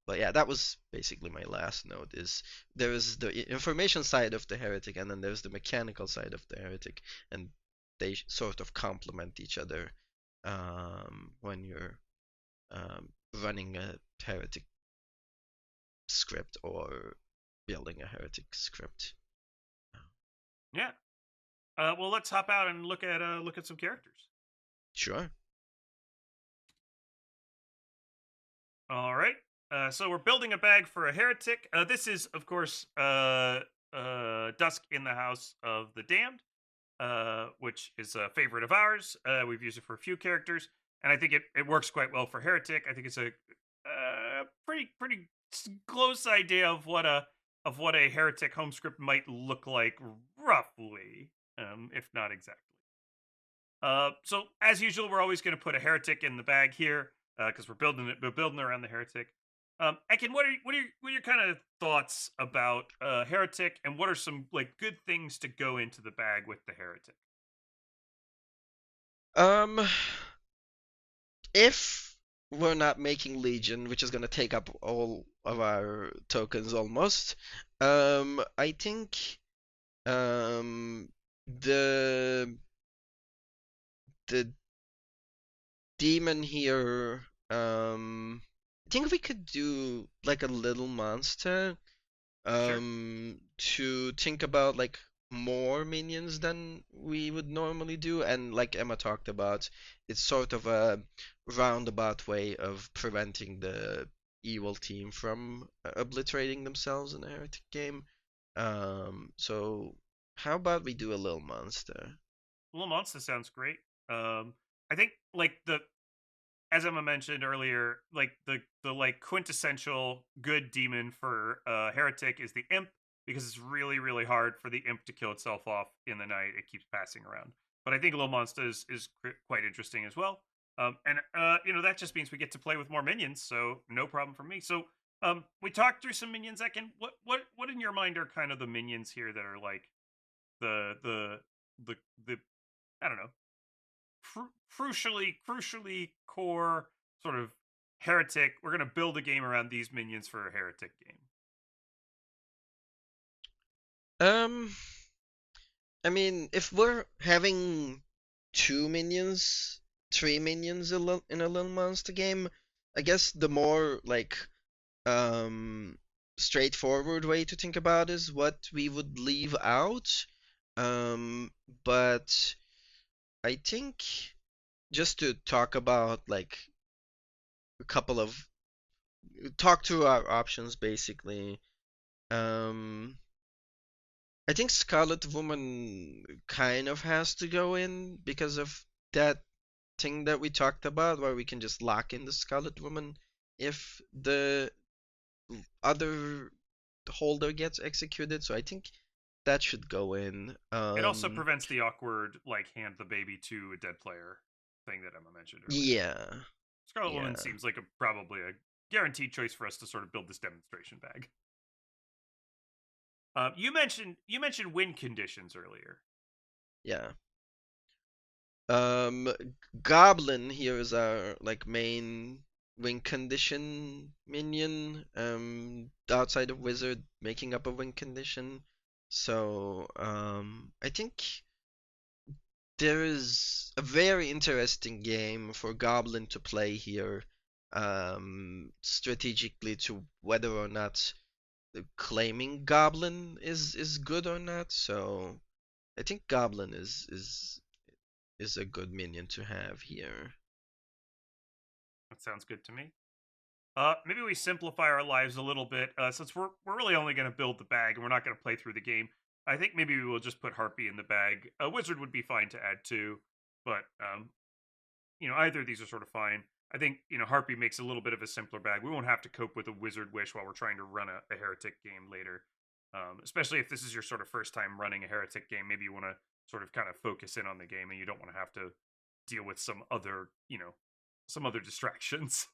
But yeah, that was basically my last note. Is there is the information side of the heretic, and then there's the mechanical side of the heretic, and they sort of complement each other when you're running a heretic script or building a heretic script. yeah. Well, let's hop out and look at some characters. Sure. All right. So we're building a bag for a heretic. This is, of course, Dusk in the House of the Damned, which is a favorite of ours. We've used it for a few characters, and I think it works quite well for heretic. I think it's a pretty close idea of what a heretic home script might look like, roughly, if not exactly. So as usual, we're always going to put a heretic in the bag here because we're building around the heretic. Ekin, what are your kind of thoughts about heretic, and what are some like good things to go into the bag with the heretic? Um, if we're not making Legion, which is gonna take up all of our tokens almost, I think the the demon here, I think we could do like a little monster Sure. to think about like more minions than we would normally do, and like Emma talked about, it's sort of a roundabout way of preventing the evil team from obliterating themselves in a heretic game. So how about we do a little monster? Little monster sounds great. I think like the as Emma mentioned earlier, like the like quintessential good demon for heretic is the imp because it's really hard for the imp to kill itself off in the night. It keeps passing around. But I think little monster is quite interesting as well. And that just means we get to play with more minions, so no problem for me. So we talked through some minions. Ekin, what in your mind are kind of the minions here that are like the the the I don't know crucially core sort of heretic. We're gonna build a game around these minions for a heretic game. Um, I mean, if we're having two minions, three minions in a little monster game, I guess the more like um straightforward way to think about is what we would leave out. Um, but I think just to talk about like a couple of talk through our options basically. Um, I think Scarlet Woman kind of has to go in because of that thing that we talked about, where we can just lock in the Scarlet Woman if the other holder gets executed. So I think that should go in. It also prevents the awkward like hand the baby to a dead player thing that Emma mentioned earlier. Yeah, Scarlet yeah, Woman seems like probably a guaranteed choice for us to sort of build this demonstration bag. You mentioned win conditions earlier. yeah. Um, Goblin here is our like main win condition minion. Outside of Wizard, making up a win condition. So I think there is a very interesting game for Goblin to play here, strategically to whether or not claiming Goblin is good or not. So I think Goblin is a good minion to have here. That sounds good to me. Maybe we simplify our lives a little bit, since we're really only going to build the bag and we're not going to play through the game. I think maybe we will just put Harpy in the bag. A wizard would be fine to add too, but either of these are sort of fine. I think Harpy makes a little bit of a simpler bag. We won't have to cope with a wizard wish while we're trying to run a heretic game later. Especially if this is your sort of first time running a heretic game, maybe you want to sort of kind of focus in on the game and you don't want to have to deal with some other distractions.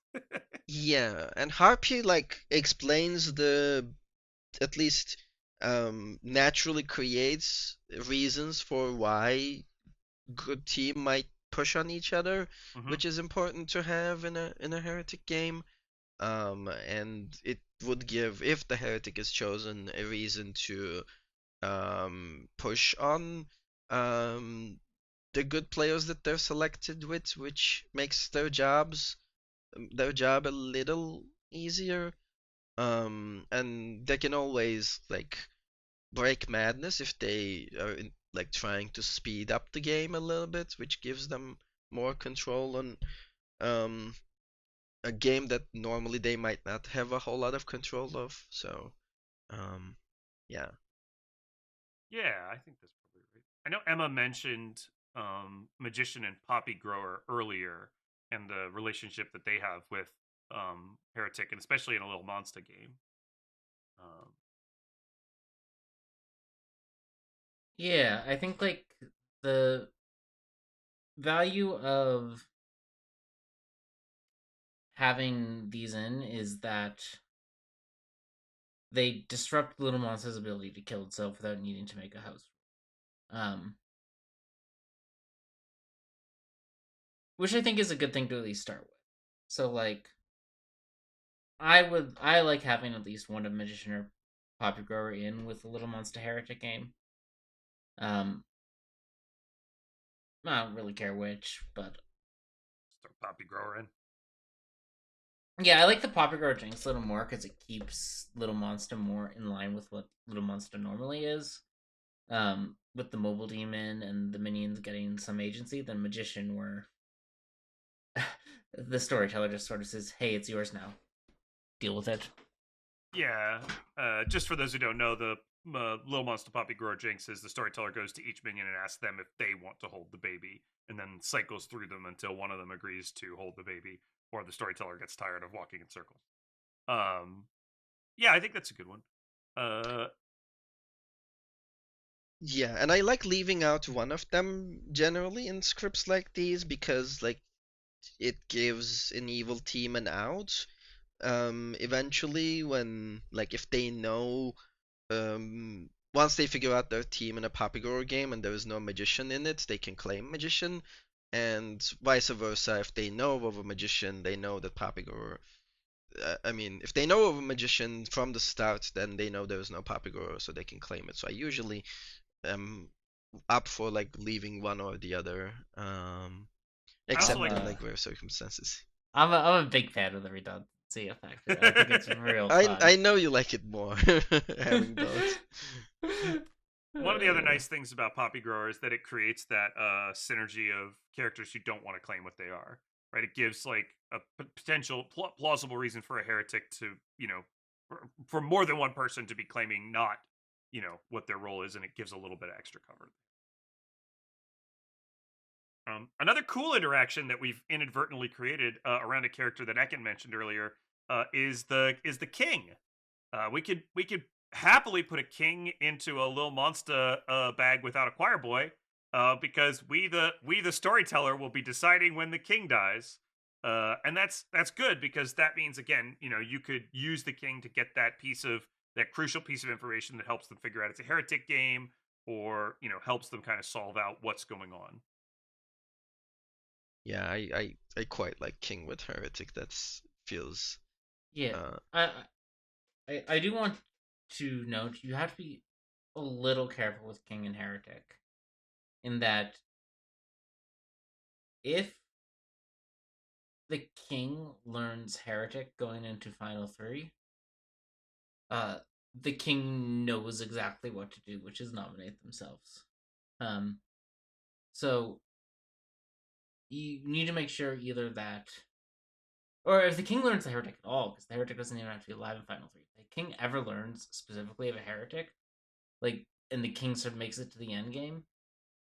Yeah, and Harpy like explains the at least naturally creates reasons for why good team might push on each other, Hmm. which is important to have in a heretic game. And it would give, if the heretic is chosen, a reason to push on um the good players that they're selected with, which makes their job a little easier. And they can always like break madness if they are like trying to speed up the game a little bit, which gives them more control on um a game that normally they might not have a whole lot of control of. So um yeah. Yeah, I think that's probably right. I know Emma mentioned Magician and Poppy Grower earlier and the relationship that they have with Heretic, and especially in a little monster game. Um, Yeah, I think like the value of having these in is that they disrupt Little Monster's ability to kill itself without needing to make a house. Um, which I think is a good thing to at least start with. So like I like having at least one of Magician or Poppy Grower in with the Little Monster Heretic game. Um, I don't really care which, but Start Poppy Grower in. yeah, I like the Poppy Grower Jinx a little more because it keeps Little Monster more in line with what Little Monster normally is. With the mobile demon and the minions getting some agency than Magician, where the storyteller just sort of says, "Hey, it's yours now. Deal with it." Yeah, just for those who don't know, the Little Monster Poppy Grower Jinxes, the storyteller goes to each minion and asks them if they want to hold the baby, and then cycles through them until one of them agrees to hold the baby, or the storyteller gets tired of walking in circles. Um, yeah, I think that's a good one. Uh, Yeah, and I like leaving out one of them generally in scripts like these because like it gives an evil team an out. Eventually when like if they know once they figure out their team in a Papigoro game and there is no magician in it, they can claim magician, and vice versa. If they know of a magician, they know that Papigoro. I mean, if they know of a magician from the start, then they know there is no Papigoro, so they can claim it. So I usually um up for like leaving one or the other, also except like in like rare circumstances. I'm a big fan of the redundancy effect. I think it's real I fun. know you like it more having both. one of the other nice things about Poppy Grower is that it creates that synergy of characters who don't want to claim what they are. Right? It gives like a potential plausible reason for a heretic to, for more than one person to be claiming not, what their role is, and it gives a little bit of extra cover. Another cool interaction that we've inadvertently created around a character that Ekin mentioned earlier is the king. We could happily put a king into a little monster bag without a choir boy, because we the storyteller will be deciding when the king dies, and that's good because that means again you could use the king to get that crucial piece of information that helps them figure out it's a heretic game, or helps them kind of solve out what's going on. Yeah, I quite like King with Heretic. That's feels Yeah, uh I, I do want to note you have to be a little careful with King and Heretic, in that if the King learns Heretic going into Final Three, uh, the King knows exactly what to do, which is nominate themselves. Um, so you need to make sure either that, or if the King learns the Heretic at all, because the Heretic doesn't even have to be alive in Final Three. If the King ever learns specifically of a Heretic, like, and the King sort of makes it to the end game,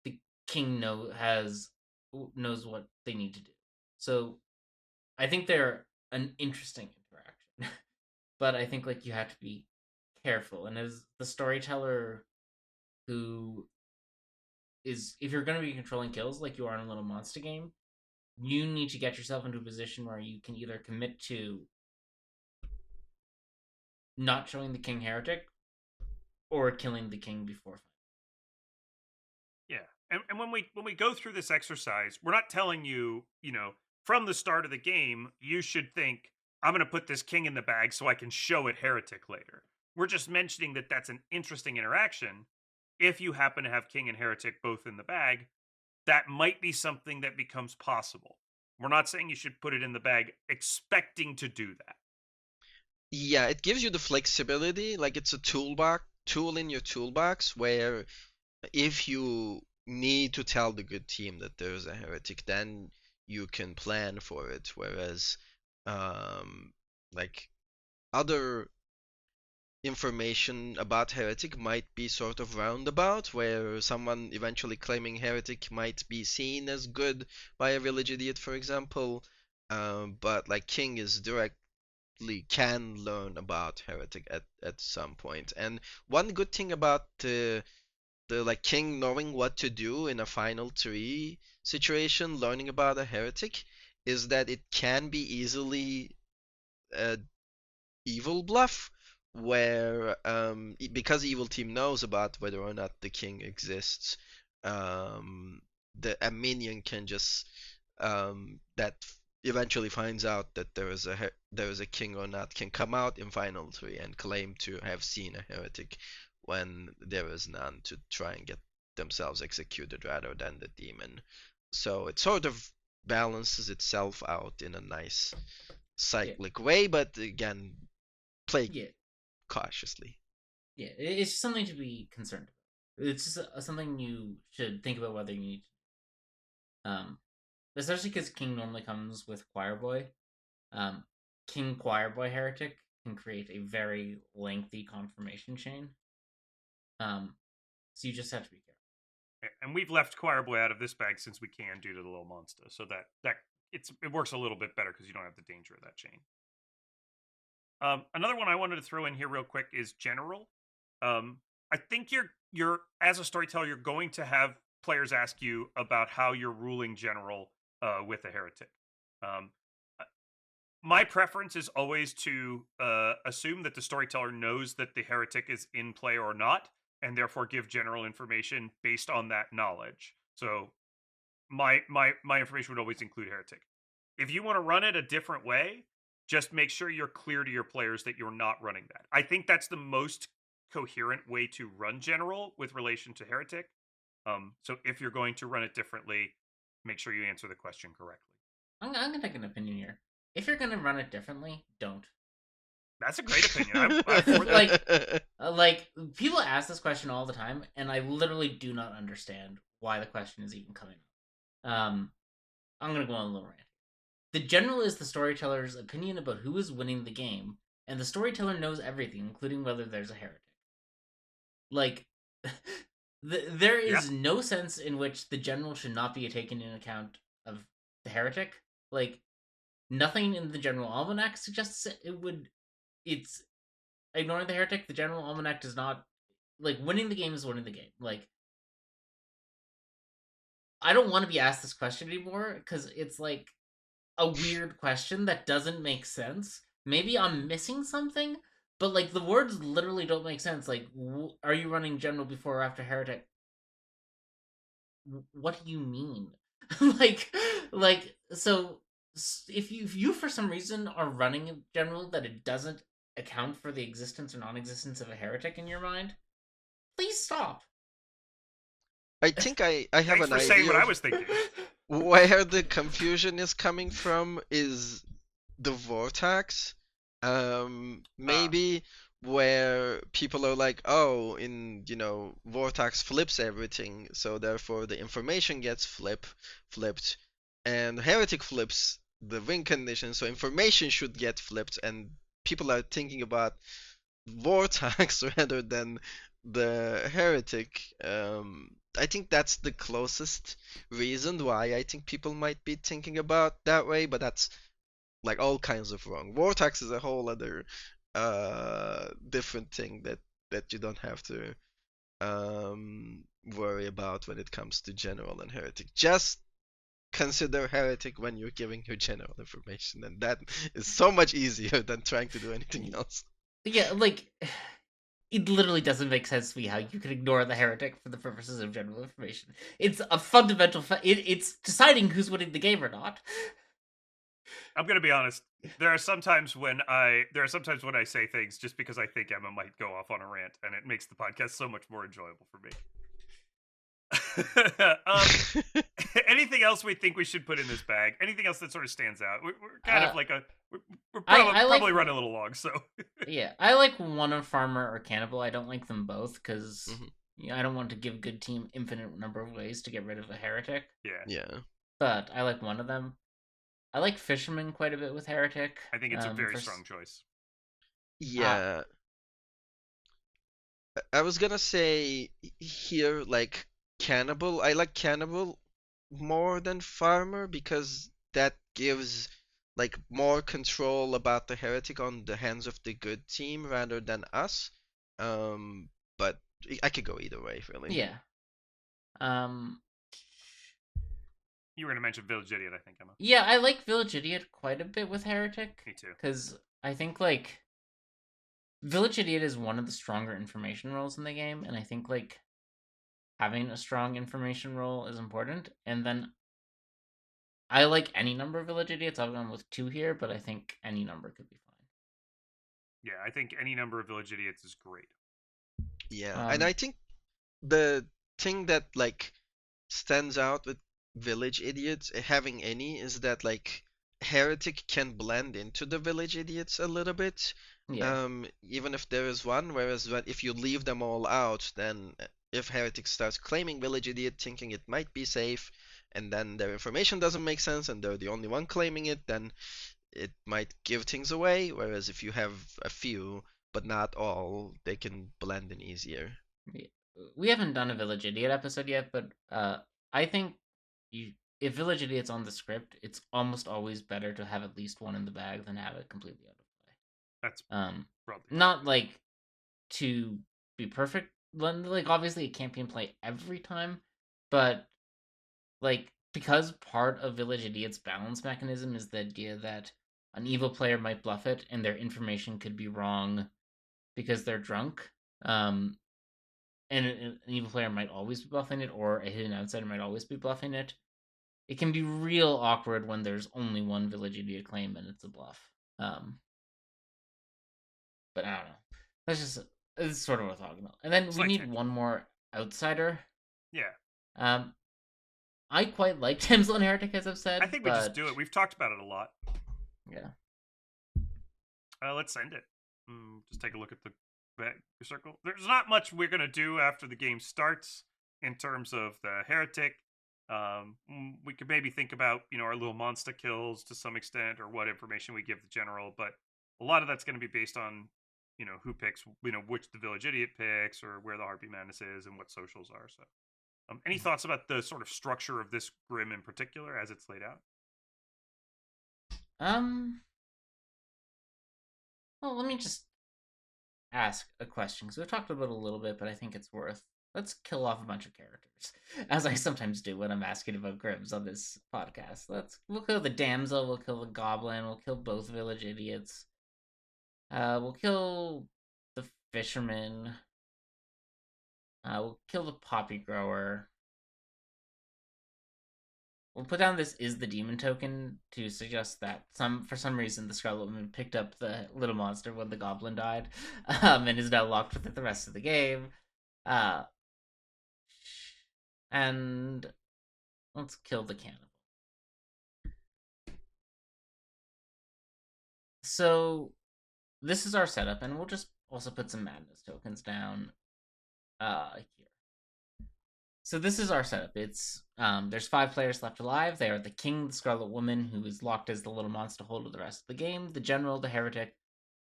the King knows what they need to do. So I think they're an interesting interaction, but I think like you have to be careful. And as the storyteller, who is, if you're going to be controlling kills like you are in a little monster game, you need to get yourself into a position where you can either commit to not showing the King Heretic or killing the King before. Yeah. And when we go through this exercise, we're not telling you, from the start of the game, you should think, I'm going to put this king in the bag so I can show it heretic later. We're just mentioning that that's an interesting interaction. If you happen to have king and heretic both in the bag, that might be something that becomes possible. We're not saying you should put it in the bag expecting to do that. yeah, it gives you the flexibility, like it's a tool in your toolbox where if you need to tell the good team that there's a heretic, then you can plan for it. Whereas, like other information about heretic might be sort of roundabout, where someone eventually claiming heretic might be seen as good by a village idiot, for example. But like King is directly can learn about heretic at some point. And one good thing about the like King knowing what to do in a final three situation, learning about a heretic, is that it can be easily a evil bluff where because evil team knows about whether or not the king exists, um the a minion can just that eventually finds out that there is a king or not, can come out in final three and claim to have seen a heretic when there is none, to try and get themselves executed rather than the demon. So it sort of balances itself out in a nice Yeah, cyclic way, but again, play yeah, cautiously. yeah. It's just something to be concerned about. It's just something you should think about whether you need to. Especially because King normally comes with Choir Boy. Um, King Choir Boy Heretic can create a very lengthy confirmation chain. Um, so you just have to be careful. And we've left Choir Boy out of this bag since we can due to the little monster, so that it works a little bit better because you don't have the danger of that chain. Another one I wanted to throw in here real quick is general. I think you're as a storyteller, you're going to have players ask you about how you're ruling general with a heretic. Um, uh, my preference is always to assume that the storyteller knows that the heretic is in play or not, and therefore give general information based on that knowledge. So my information would always include heretic. If you want to run it a different way, just make sure you're clear to your players that you're not running that. I think that's the most coherent way to run general with relation to heretic. So if you're going to run it differently, make sure you answer the question correctly. I'm gonna take an opinion here. If you're gonna run it differently, don't. That's a great opinion. I'm for that. Like people ask this question all the time, and I literally do not understand why the question is even coming up. I'm gonna go on a little rant. The general is the storyteller's opinion about who is winning the game, and the storyteller knows everything, including whether there's a heretic. Like, there Yeah. is no sense in which the general should not be taken into account of the heretic. Like, nothing in the general almanac suggests it would. It's ignoring the heretic. The general almanac does not, like, winning the game is winning the game. Like, I don't want to be asked this question anymore because it's like a weird question that doesn't make sense. Maybe I'm missing something, but like the words literally don't make sense. Like, are you running general before or after heretic? What do you mean? like, so if you for some reason are running in general that it doesn't account for the existence or non-existence of a heretic in your mind, please stop. I think I have Thanks an for saying idea what I of was thinking. where the confusion is coming from is the vortex. Maybe where people are like, oh, vortex flips everything, so therefore the information gets flipped, and heretic flips the win condition, so information should get flipped, and people are thinking about vortex rather than the heretic. I think that's the closest reason why I think people might be thinking about that way, but that's like all kinds of wrong. Vortex is a whole other different thing that you don't have to worry about when it comes to general and heretic. Just consider heretic when you're giving your general information, and that is so much easier than trying to do anything else. Yeah, like it literally doesn't make sense to me how you can ignore the heretic for the purposes of general information. It's a fundamental. It's deciding who's winning the game or not. I'm gonna be honest. There are sometimes when I say things just because I think Emma might go off on a rant, and it makes the podcast so much more enjoyable for me. Anything else we think we should put in this bag? Anything else that sort of stands out? We're kind of like we're probably running a little long, so yeah, I like one of farmer or cannibal. I don't like them both because Mhm. I don't want to give good team infinite number of ways to get rid of a heretic. yeah. Yeah. But I like one of them. I like fisherman quite a bit with heretic. I think it's a very strong choice. Yeah. I was gonna say here, like cannibal. I like cannibal more than farmer because that gives like more control about the heretic on the hands of the good team rather than us. But I could go either way, really. Yeah. You were gonna mention Village Idiot, I think, Emma. Yeah, I like Village Idiot quite a bit with heretic. Me too. Because I think like Village Idiot is one of the stronger information roles in the game, and I think like having a strong information role is important. And then I like any number of Village Idiots. I've gone with 2 here, but I think any number could be fine. Yeah, I think any number of Village Idiots is great. Yeah, and I think the thing that like stands out with Village Idiots having any is that like Heretic can blend into the Village Idiots a little bit. Yeah. Even if there is one, whereas if you leave them all out, then if Heretic starts claiming Village Idiot, thinking it might be safe, and then their information doesn't make sense, and they're the only one claiming it, then it might give things away. Whereas if you have a few, but not all, they can blend in easier. We haven't done a Village Idiot episode yet, but I think if Village Idiot's on the script, it's almost always better to have at least one in the bag than have it completely out of play. That's probably not like to be perfect. Like obviously it can't be in play every time, but like because part of Village Idiot's balance mechanism is the idea that an evil player might bluff it and their information could be wrong because they're drunk. And an evil player might always be bluffing it, or a hidden outsider might always be bluffing it. It can be real awkward when there's only one Village Idiot claim and it's a bluff. But I don't know. That's just it's sort of what we're talking about. And then we need one more outsider. Yeah. I quite like Damsel and Heretic, as I've I said, think we just but do it. We've talked about it a lot. yeah. Let's end it. Just take a look at the circle. There's not much we're gonna do after the game starts in terms of the Heretic. We could maybe think about our little monster kills to some extent, or what information we give the general. But a lot of that's going to be based on who picks, which the village idiot picks, or where the Harpy Madness is, and what socials are. So, any thoughts about the sort of structure of this Grim in particular as it's laid out? Well, let me just ask a question because we've talked about it a little bit, but I think it's worth. Let's kill off a bunch of characters, as I sometimes do when I'm asking about Grims on this podcast. We'll kill the damsel, we'll kill the goblin, we'll kill both village idiots. We'll kill the fisherman. We'll kill the poppy grower. We'll put down this is the demon token to suggest that for some reason the Scarlet Woman picked up the little monster when the goblin died, and is now locked with it the rest of the game. Uh, and let's kill the cannibal. So this is our setup, and we'll just also put some madness tokens down here. So this is our setup. It's there's 5 players left alive. They are the king, the Scarlet Woman, who is locked as the little monster holder the rest of the game, the general, the heretic,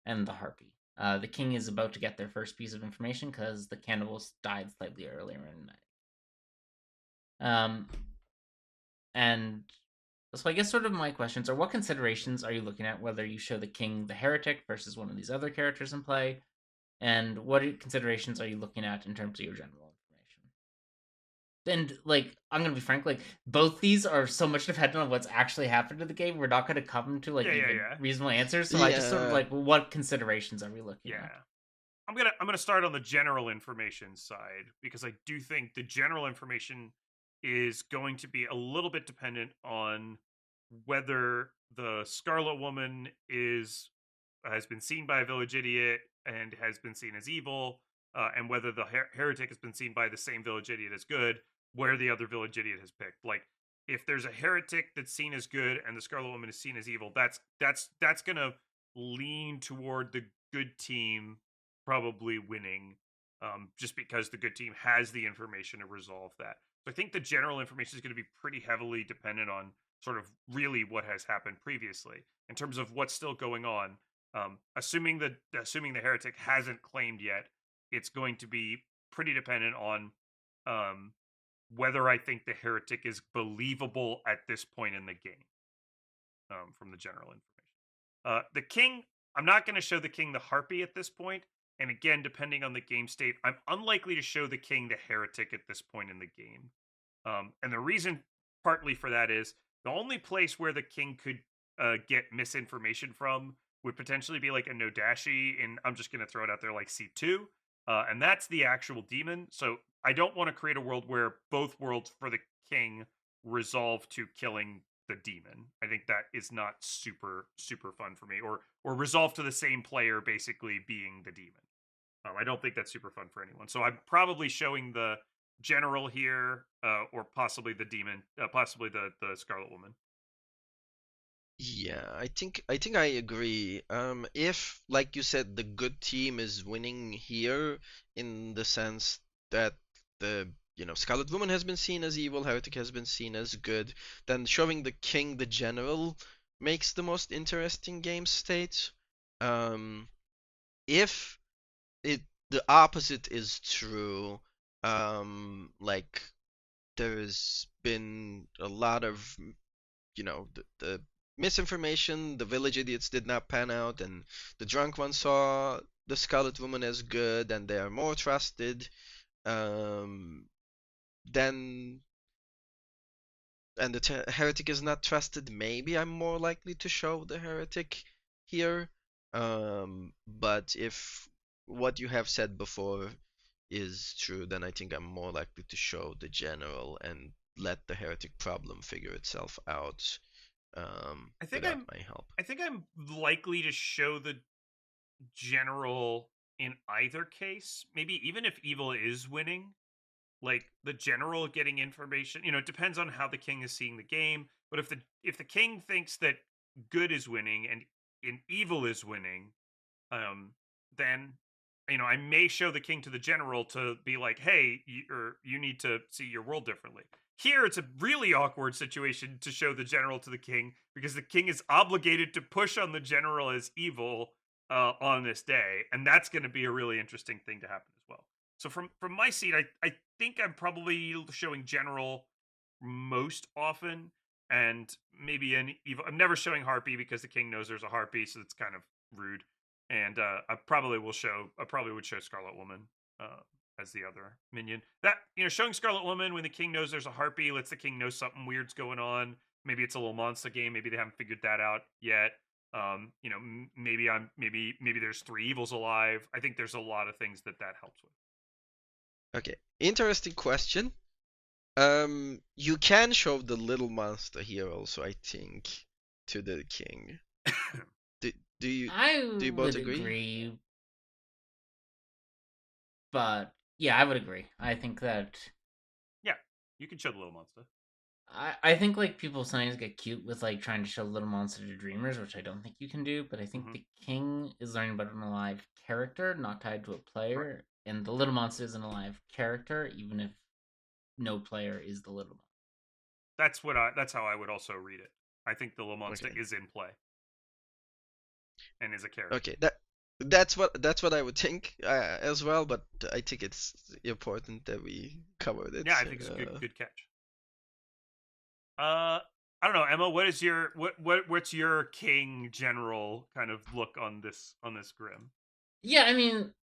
and the harpy. The king is about to get their first piece of information because the cannibals died slightly earlier in the night. And so I guess sort of my questions are: what considerations are you looking at whether you show the king the heretic versus one of these other characters in play, and what considerations are you looking at in terms of your general and like I'm gonna be frank, like both these are so much dependent on what's actually happened in the game. We're not gonna come to like Yeah, yeah, even yeah. reasonable answers. So I just sort of Yeah. like, what considerations are we looking Yeah. at? I'm gonna start on the general information side because I do think the general information is going to be a little bit dependent on whether the Scarlet Woman has been seen by a village idiot and has been seen as evil, and whether the heretic has been seen by the same village idiot as good, where the other village idiot has picked. Like, if there's a heretic that's seen as good and the Scarlet Woman is seen as evil, that's gonna lean toward the good team probably winning, just because the good team has the information to resolve that. So I think the general information is going to be pretty heavily dependent on sort of really what has happened previously in terms of what's still going on. Assuming the heretic hasn't claimed yet, it's going to be pretty dependent on um, whether I think the heretic is believable at this point in the game. From the general information, the king. I'm not going to show the king the harpy at this point. And again, depending on the game state, I'm unlikely to show the king the heretic at this point in the game. And the reason partly for that is the only place where the king could get misinformation from would potentially be like a Nodashi, and I'm just going to throw it out there like C2. And that's the actual demon. So I don't want to create a world where both worlds for the king resolve to killing the demon. I think that is not super fun for me, or resolve to the same player basically being the demon. I don't think that's super fun for anyone. So I'm probably showing the general here, or possibly the demon, possibly the Scarlet Woman. Yeah, I think I agree. If, like you said, the good team is winning here in the sense that the Scarlet Woman has been seen as evil, Heretic has been seen as good, then showing the king the general makes the most interesting game state. Um, if it the opposite is true, like there's been a lot of the misinformation, the village idiots did not pan out, and the drunk one saw the Scarlet Woman as good, and they are more trusted. Um, then and the heretic is not trusted. Maybe I'm more likely to show the heretic here. But if what you have said before is true, then I think I'm more likely to show the general and let the heretic problem figure itself out I think without I'm my help. I think I'm likely to show the general in either case. Maybe even if evil is winning, like the general getting information. It depends on how the king is seeing the game. But if the king thinks that good is winning and evil is winning, then I may show the king to the general to be like, hey, you need to see your world differently. Here, it's a really awkward situation to show the general to the king because the king is obligated to push on the general as evil on this day, and that's going to be a really interesting thing to happen as well. So from my seat, I think I'm probably showing general most often, and maybe an evil. I'm never showing harpy because the king knows there's a harpy, so it's kind of rude. And I probably would show Scarlet Woman as the other minion. That showing Scarlet Woman when the king knows there's a harpy lets the king know something weird's going on. Maybe it's a little monster game. Maybe they haven't figured that out yet. Maybe there's 3 evils alive. I think there's a lot of things that helps with. Okay, interesting question. You can show the little monster here also, I think, to the king. Do you both would agree? But yeah, I would agree. I think that Yeah, you can show the little monster. I think like people sometimes get cute with like trying to show little monster to dreamers, which I don't think you can do. But I think the king is learning about an alive character, not tied to a player, Right. and the little monster is an alive character, even if no player is the little monster. That's how I would also read it. I think the little monster is in play and is a character. Okay, that's what I would think as well, but I think it's important that we covered it. Yeah, I think it's a good catch. I don't know, Emma. What is your what's your king general kind of look on this Grim? Yeah, I mean,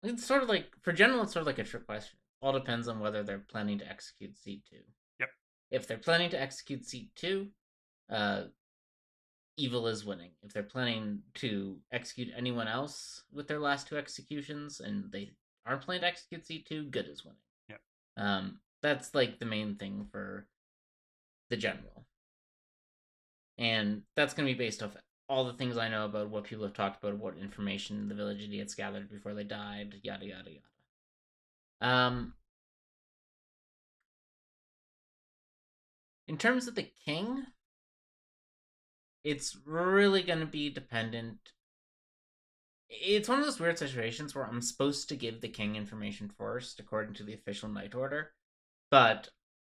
it's sort of like for general, it's sort of like a trick question. All depends on whether they're planning to execute C2. Yep. If they're planning to execute C2, evil is winning. If they're planning to execute anyone else with their last 2 executions and they aren't planning to execute C2, good is winning. Yep. That's like the main thing for the general. And that's going to be based off all the things I know about what people have talked about, what information the village idiots gathered before they died, yada yada yada. In terms of the king, it's really going to be dependent. It's one of those weird situations where I'm supposed to give the king information first, according to the official Knight Order, but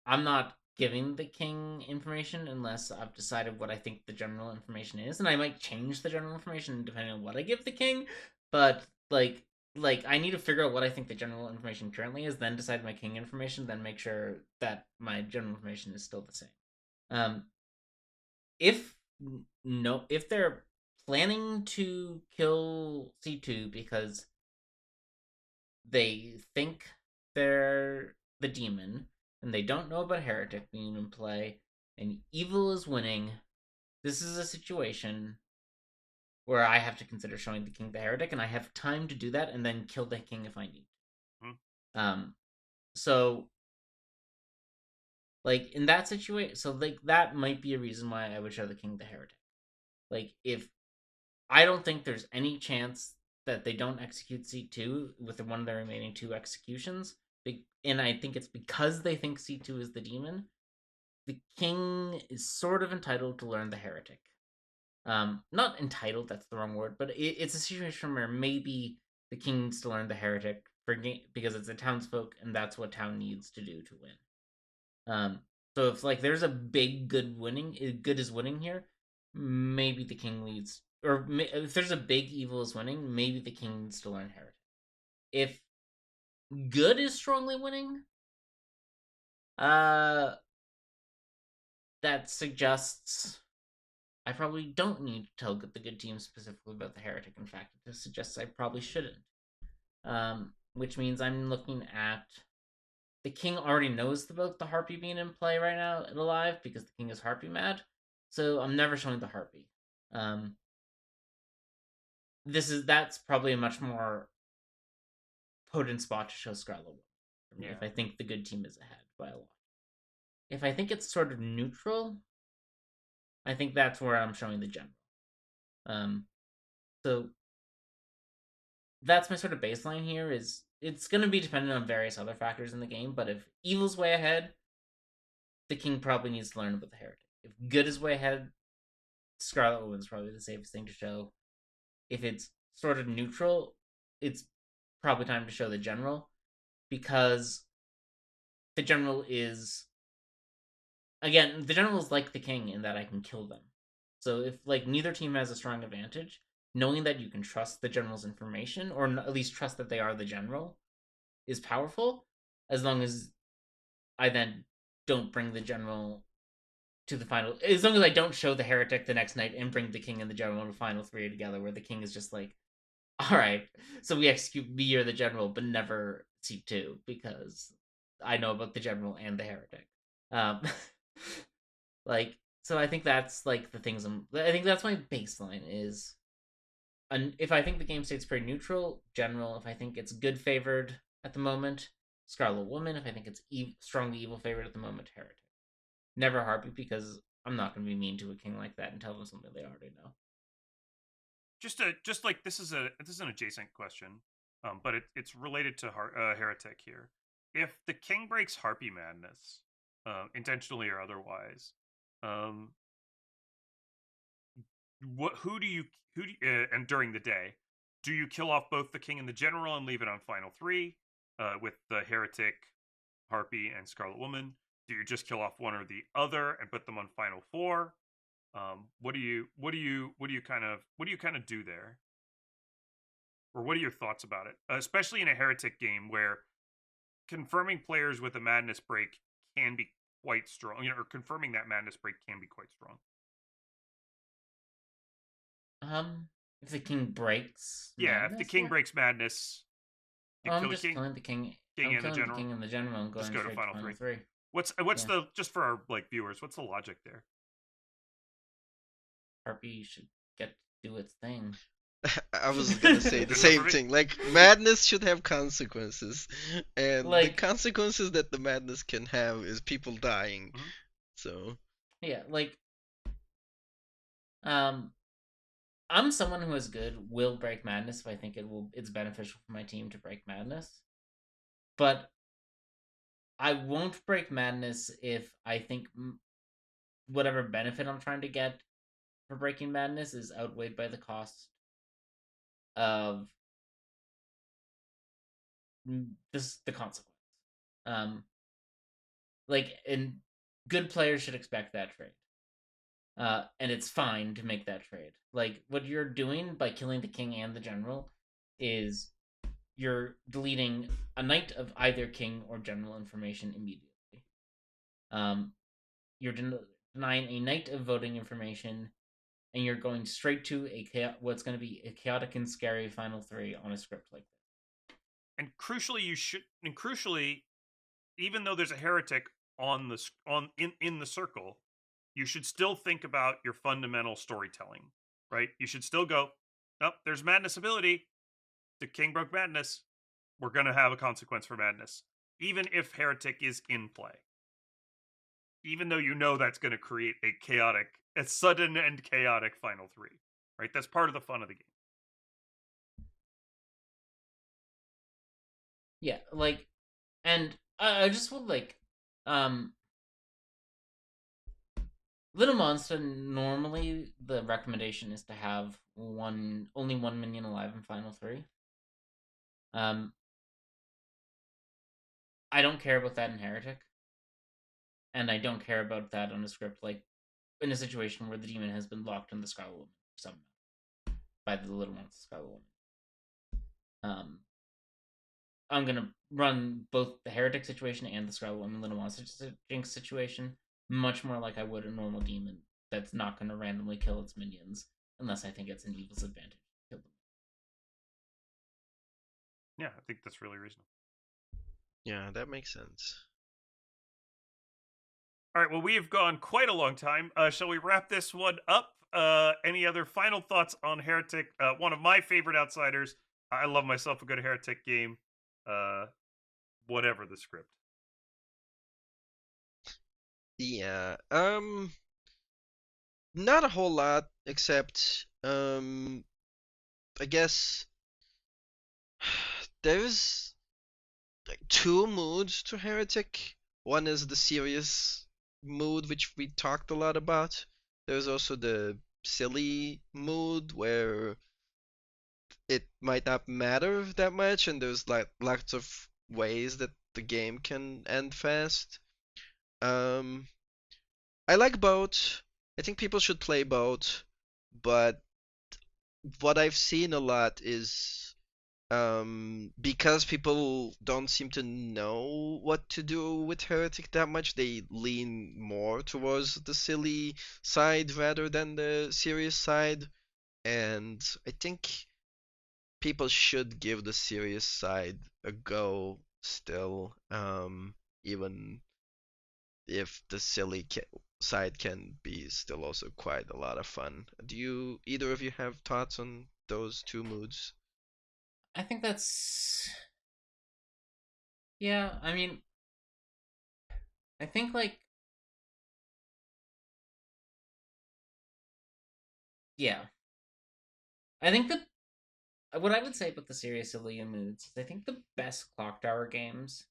I'm not giving the king information unless I've decided what I think the general information is, and I might change the general information depending on what I give the king. But like I need to figure out what I think the general information currently is, then decide my king information, then make sure that my general information is still the same. If no, if they're planning to kill C2 because they think they're the demon and they don't know about Heretic being in play and evil is winning, this is a situation where I have to consider showing the king the Heretic, and I have time to do that and then kill the king if I need to. So like in that situation, so like that might be a reason why I would show the king the Heretic. Like if I don't think there's any chance that they don't execute C2 with one of their remaining 2 executions. And I think it's because they think C2 is the demon. The king is sort of entitled to learn the Heretic. Not entitled, that's the wrong word, but it's a situation where maybe the king needs to learn the Heretic because it's a townsfolk and that's what town needs to do to win. So if like there's a big good is winning here, maybe the king leads, or if there's a big evil is winning, maybe the king needs to learn Heretic. If good is strongly winning, that suggests I probably don't need to tell the good team specifically about the Heretic. In fact, it suggests I probably shouldn't. Which means I'm looking at the king already knows about the harpy being in play right now and alive because the king is harpy mad. So I'm never showing the harpy. That's probably a much more potent spot to show Scarlet Woman for me if I think the good team is ahead by a lot. If I think it's sort of neutral, I think that's where I'm showing the general. So that's my sort of baseline here is it's going to be dependent on various other factors in the game. But if evil's way ahead, the king probably needs to learn about the heretic. If good is way ahead, Scarlet Woman's probably the safest thing to show. If it's sort of neutral, it's probably time to show the general, because the general is, again, the general is like the king in that I can kill them. So if like neither team has a strong advantage, knowing that you can trust the general's information, or at least trust that they are the general, is powerful. As long as I then don't bring the general to the final, as long as I don't show the heretic the next night and bring the king and the general to final three together, where the king is just like, all right, so we execute me or the general, but never C2 because I know about the general and the heretic. Um, like, so I think that's like the things. I think that's my baseline is, and if I think the game state's pretty neutral, general. If I think it's good favored at the moment, Scarlet Woman. If I think it's strongly evil favored at the moment, heretic. Never Harpy, because I'm not going to be mean to a king like that and tell them something they already know. Just like this is an adjacent question, but it's related to Heretic here. If the king breaks Harpy Madness, intentionally or otherwise, and during the day, do you kill off both the king and the general and leave it on final three, with the Heretic, Harpy, and Scarlet Woman? Do you just kill off one or the other and put them on final four? What do you kind of do there? Or what are your thoughts about it? Especially in a Heretic game where confirming players with a madness break can be quite strong, or confirming that madness break can be quite strong. If the king breaks, yeah, if the king breaks madness, you kill I'm just killing the king. king I'm and the killing the general. king and the general and going Just go to straight final to final three. three. What's the, just for our like viewers, what's the logic there? Harpy should get to do its thing. I was gonna say the same thing. Like, madness should have consequences, and the Like, consequences that the madness can have is people dying. Mhm. So yeah, like, I'm someone who is good, will break madness if I think it's beneficial for my team to break madness. But I won't break madness if I think whatever benefit I'm trying to get for breaking madness is outweighed by the cost of the consequence. Like, and good players should expect that trade. And it's fine to make that trade. Like, what you're doing by killing the king and the general is you're deleting a knight of either king or general information immediately. You're denying a knight of voting information, and you're going straight to what's going to be a chaotic and scary final three on a script like that. And crucially, even though there's a heretic in the circle, you should still think about your fundamental storytelling, right? You should still go, oh, there's madness ability. The king broke madness. We're gonna have a consequence for madness, even if heretic is in play. Even though you know that's going to create a sudden and chaotic final three, right? That's part of the fun of the game. Yeah, like, and I just would like, Little Monster, normally the recommendation is to have only one minion alive in final three. I don't care about that in Heretic, and I don't care about that on a script like in a situation where the demon has been locked in the Scarlet Woman somehow by the Little Monster Scarlet Woman. I'm gonna run both the Heretic situation and the Scarlet Woman Little Monster Jinx situation much more like I would a normal demon that's not gonna randomly kill its minions unless I think it's an evil's advantage to kill them. Yeah, I think that's really reasonable. yeah, that makes sense. All right, well, we have gone quite a long time. Shall we wrap this one up? Any other final thoughts on Heretic? One of my favorite outsiders. I love myself a good Heretic game. Whatever the script. Yeah. Not a whole lot, except I guess there's two moods to Heretic. One is the serious mood, which we talked a lot about. There's also the silly mood where it might not matter that much, and there's like lots of ways that the game can end fast. Um, I like both. I think people should play both, but what I've seen a lot is because people don't seem to know what to do with Heretic that much, they lean more towards the silly side rather than the serious side. And I think people should give the serious side a go still, even if the side can be still also quite a lot of fun. Do you either of you have thoughts on those two moods? I think that's, yeah. I mean, I think like, yeah. I think that what I would say about the serious Ilian moods is I think the best Clocktower games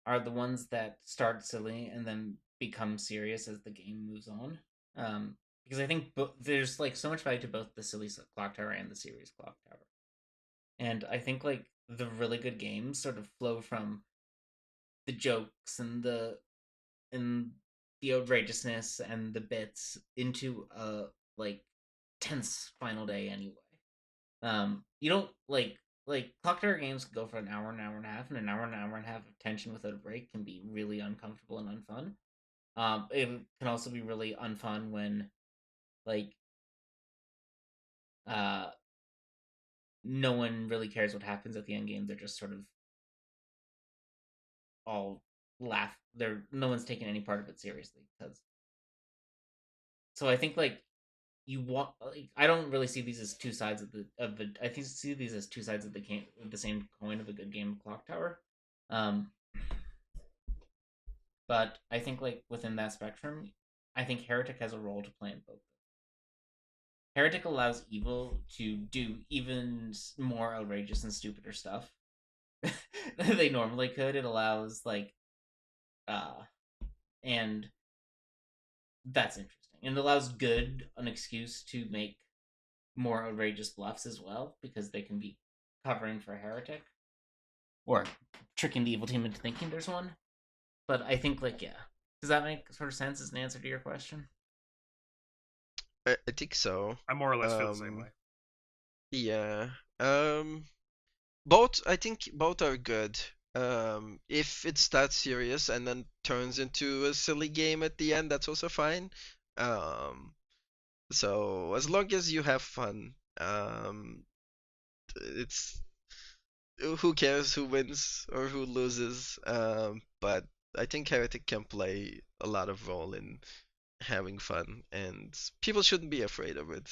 are the ones that start silly and then become serious as the game moves on. Because I think there's like so much value to both the silly clock tower and the serious clock tower, and I think like the really good games sort of flow from the jokes and the outrageousness and the bits into a like tense final day anyway. You don't like clock tower games can go for an hour and a half, and an hour and a half of tension without a break can be really uncomfortable and unfun. It can also be really unfun when like uh no one really cares what happens at the end game. They're just sort of all laugh. They're no one's taking any part of it seriously because. So I think like you want like I don't really see these as two sides of the I think see these as two sides of the same coin of a good game of Clock Tower. Um, but I think like within that spectrum, I think Heretic has a role to play in both. Heretic allows evil to do even more outrageous and stupider stuff than they normally could. It allows like uh and that's interesting. And it allows good an excuse to make more outrageous bluffs as well because they can be covering for Heretic or tricking the evil team into thinking there's one. But I think like yeah. Does that make sort of sense as an answer to your question? I think so. I more or less feel the same Um, way. yeah. Um, both, I think both are good. If it's that serious and then turns into a silly game at the end, that's also fine. Um, so as long as you have fun, it's who cares who wins or who loses. But I think Heretic can play a lot of role in having fun, and people shouldn't be afraid of it.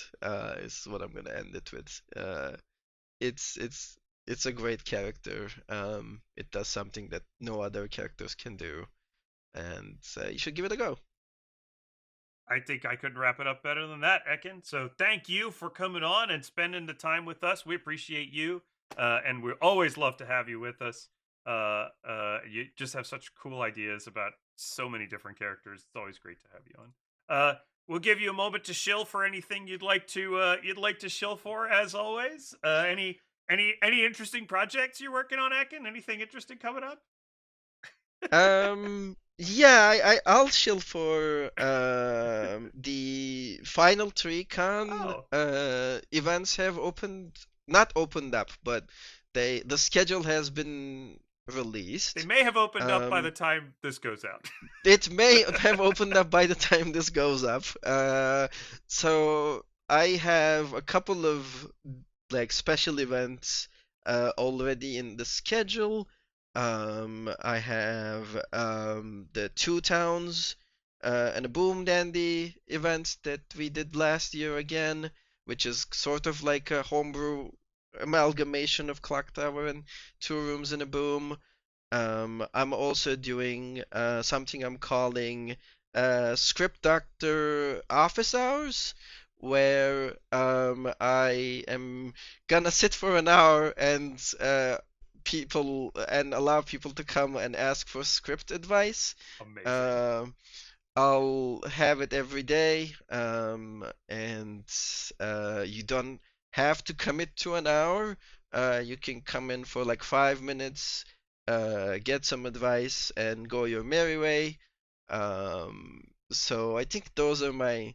Is what I'm gonna end it with. It's it's it's a great character. It does something that no other characters can do, and you should give it a go. I think I couldn't wrap it up better than that, Ekin. So thank you for coming on and spending the time with us. We appreciate you, and we always love to have you with us. You just have such cool ideas about so many different characters. It's always great to have you on. We'll give you a moment to shill for anything you'd like to shill for, as always. Any interesting projects you're working on, Ekin? Anything interesting coming up? Yeah, I'll chill for the FinalThreeCon Oh, events have opened, not opened up, but the schedule has been they released. may have opened up by the Um, time this goes out. it may have opened up by the time this goes up. So I have a couple of like special events already in the schedule. I have the Two Towns and a Boom Dandy event that we did last year again, which is sort of like a homebrew amalgamation of Clock Tower and Two Rooms and a Boom. I'm also doing something I'm calling Script Doctor Office Hours, where I am gonna sit for an hour and people and allow people to come and ask for script advice. Amazing. I'll have it every day, and you don't have to commit to an hour. You can come in for like 5 minutes, get some advice, and go your merry way. So I think those are my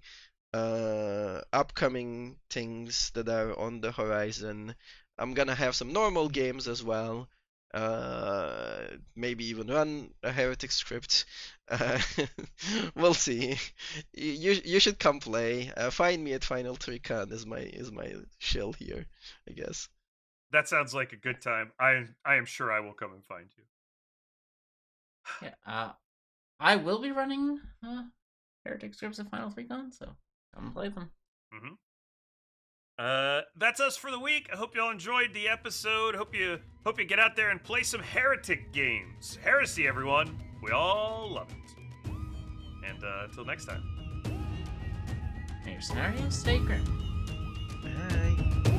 upcoming things that are on the horizon. I'm gonna have some normal games as well. Maybe even run a Heretic script. Uh, we'll see. You should come play. Find me at FinalThreeCon is my shill here, I guess. That sounds like a good time. I am sure I will come and find you. Yeah. I will be running Heretic scripts at FinalThreeCon, so come play them. Mm-hmm. That's us for the week. I hope you all enjoyed the episode. Hope you get out there and play some Heretic games. Heresy, everyone. We all love it. And until next time. May your scenarios stay grim. Bye.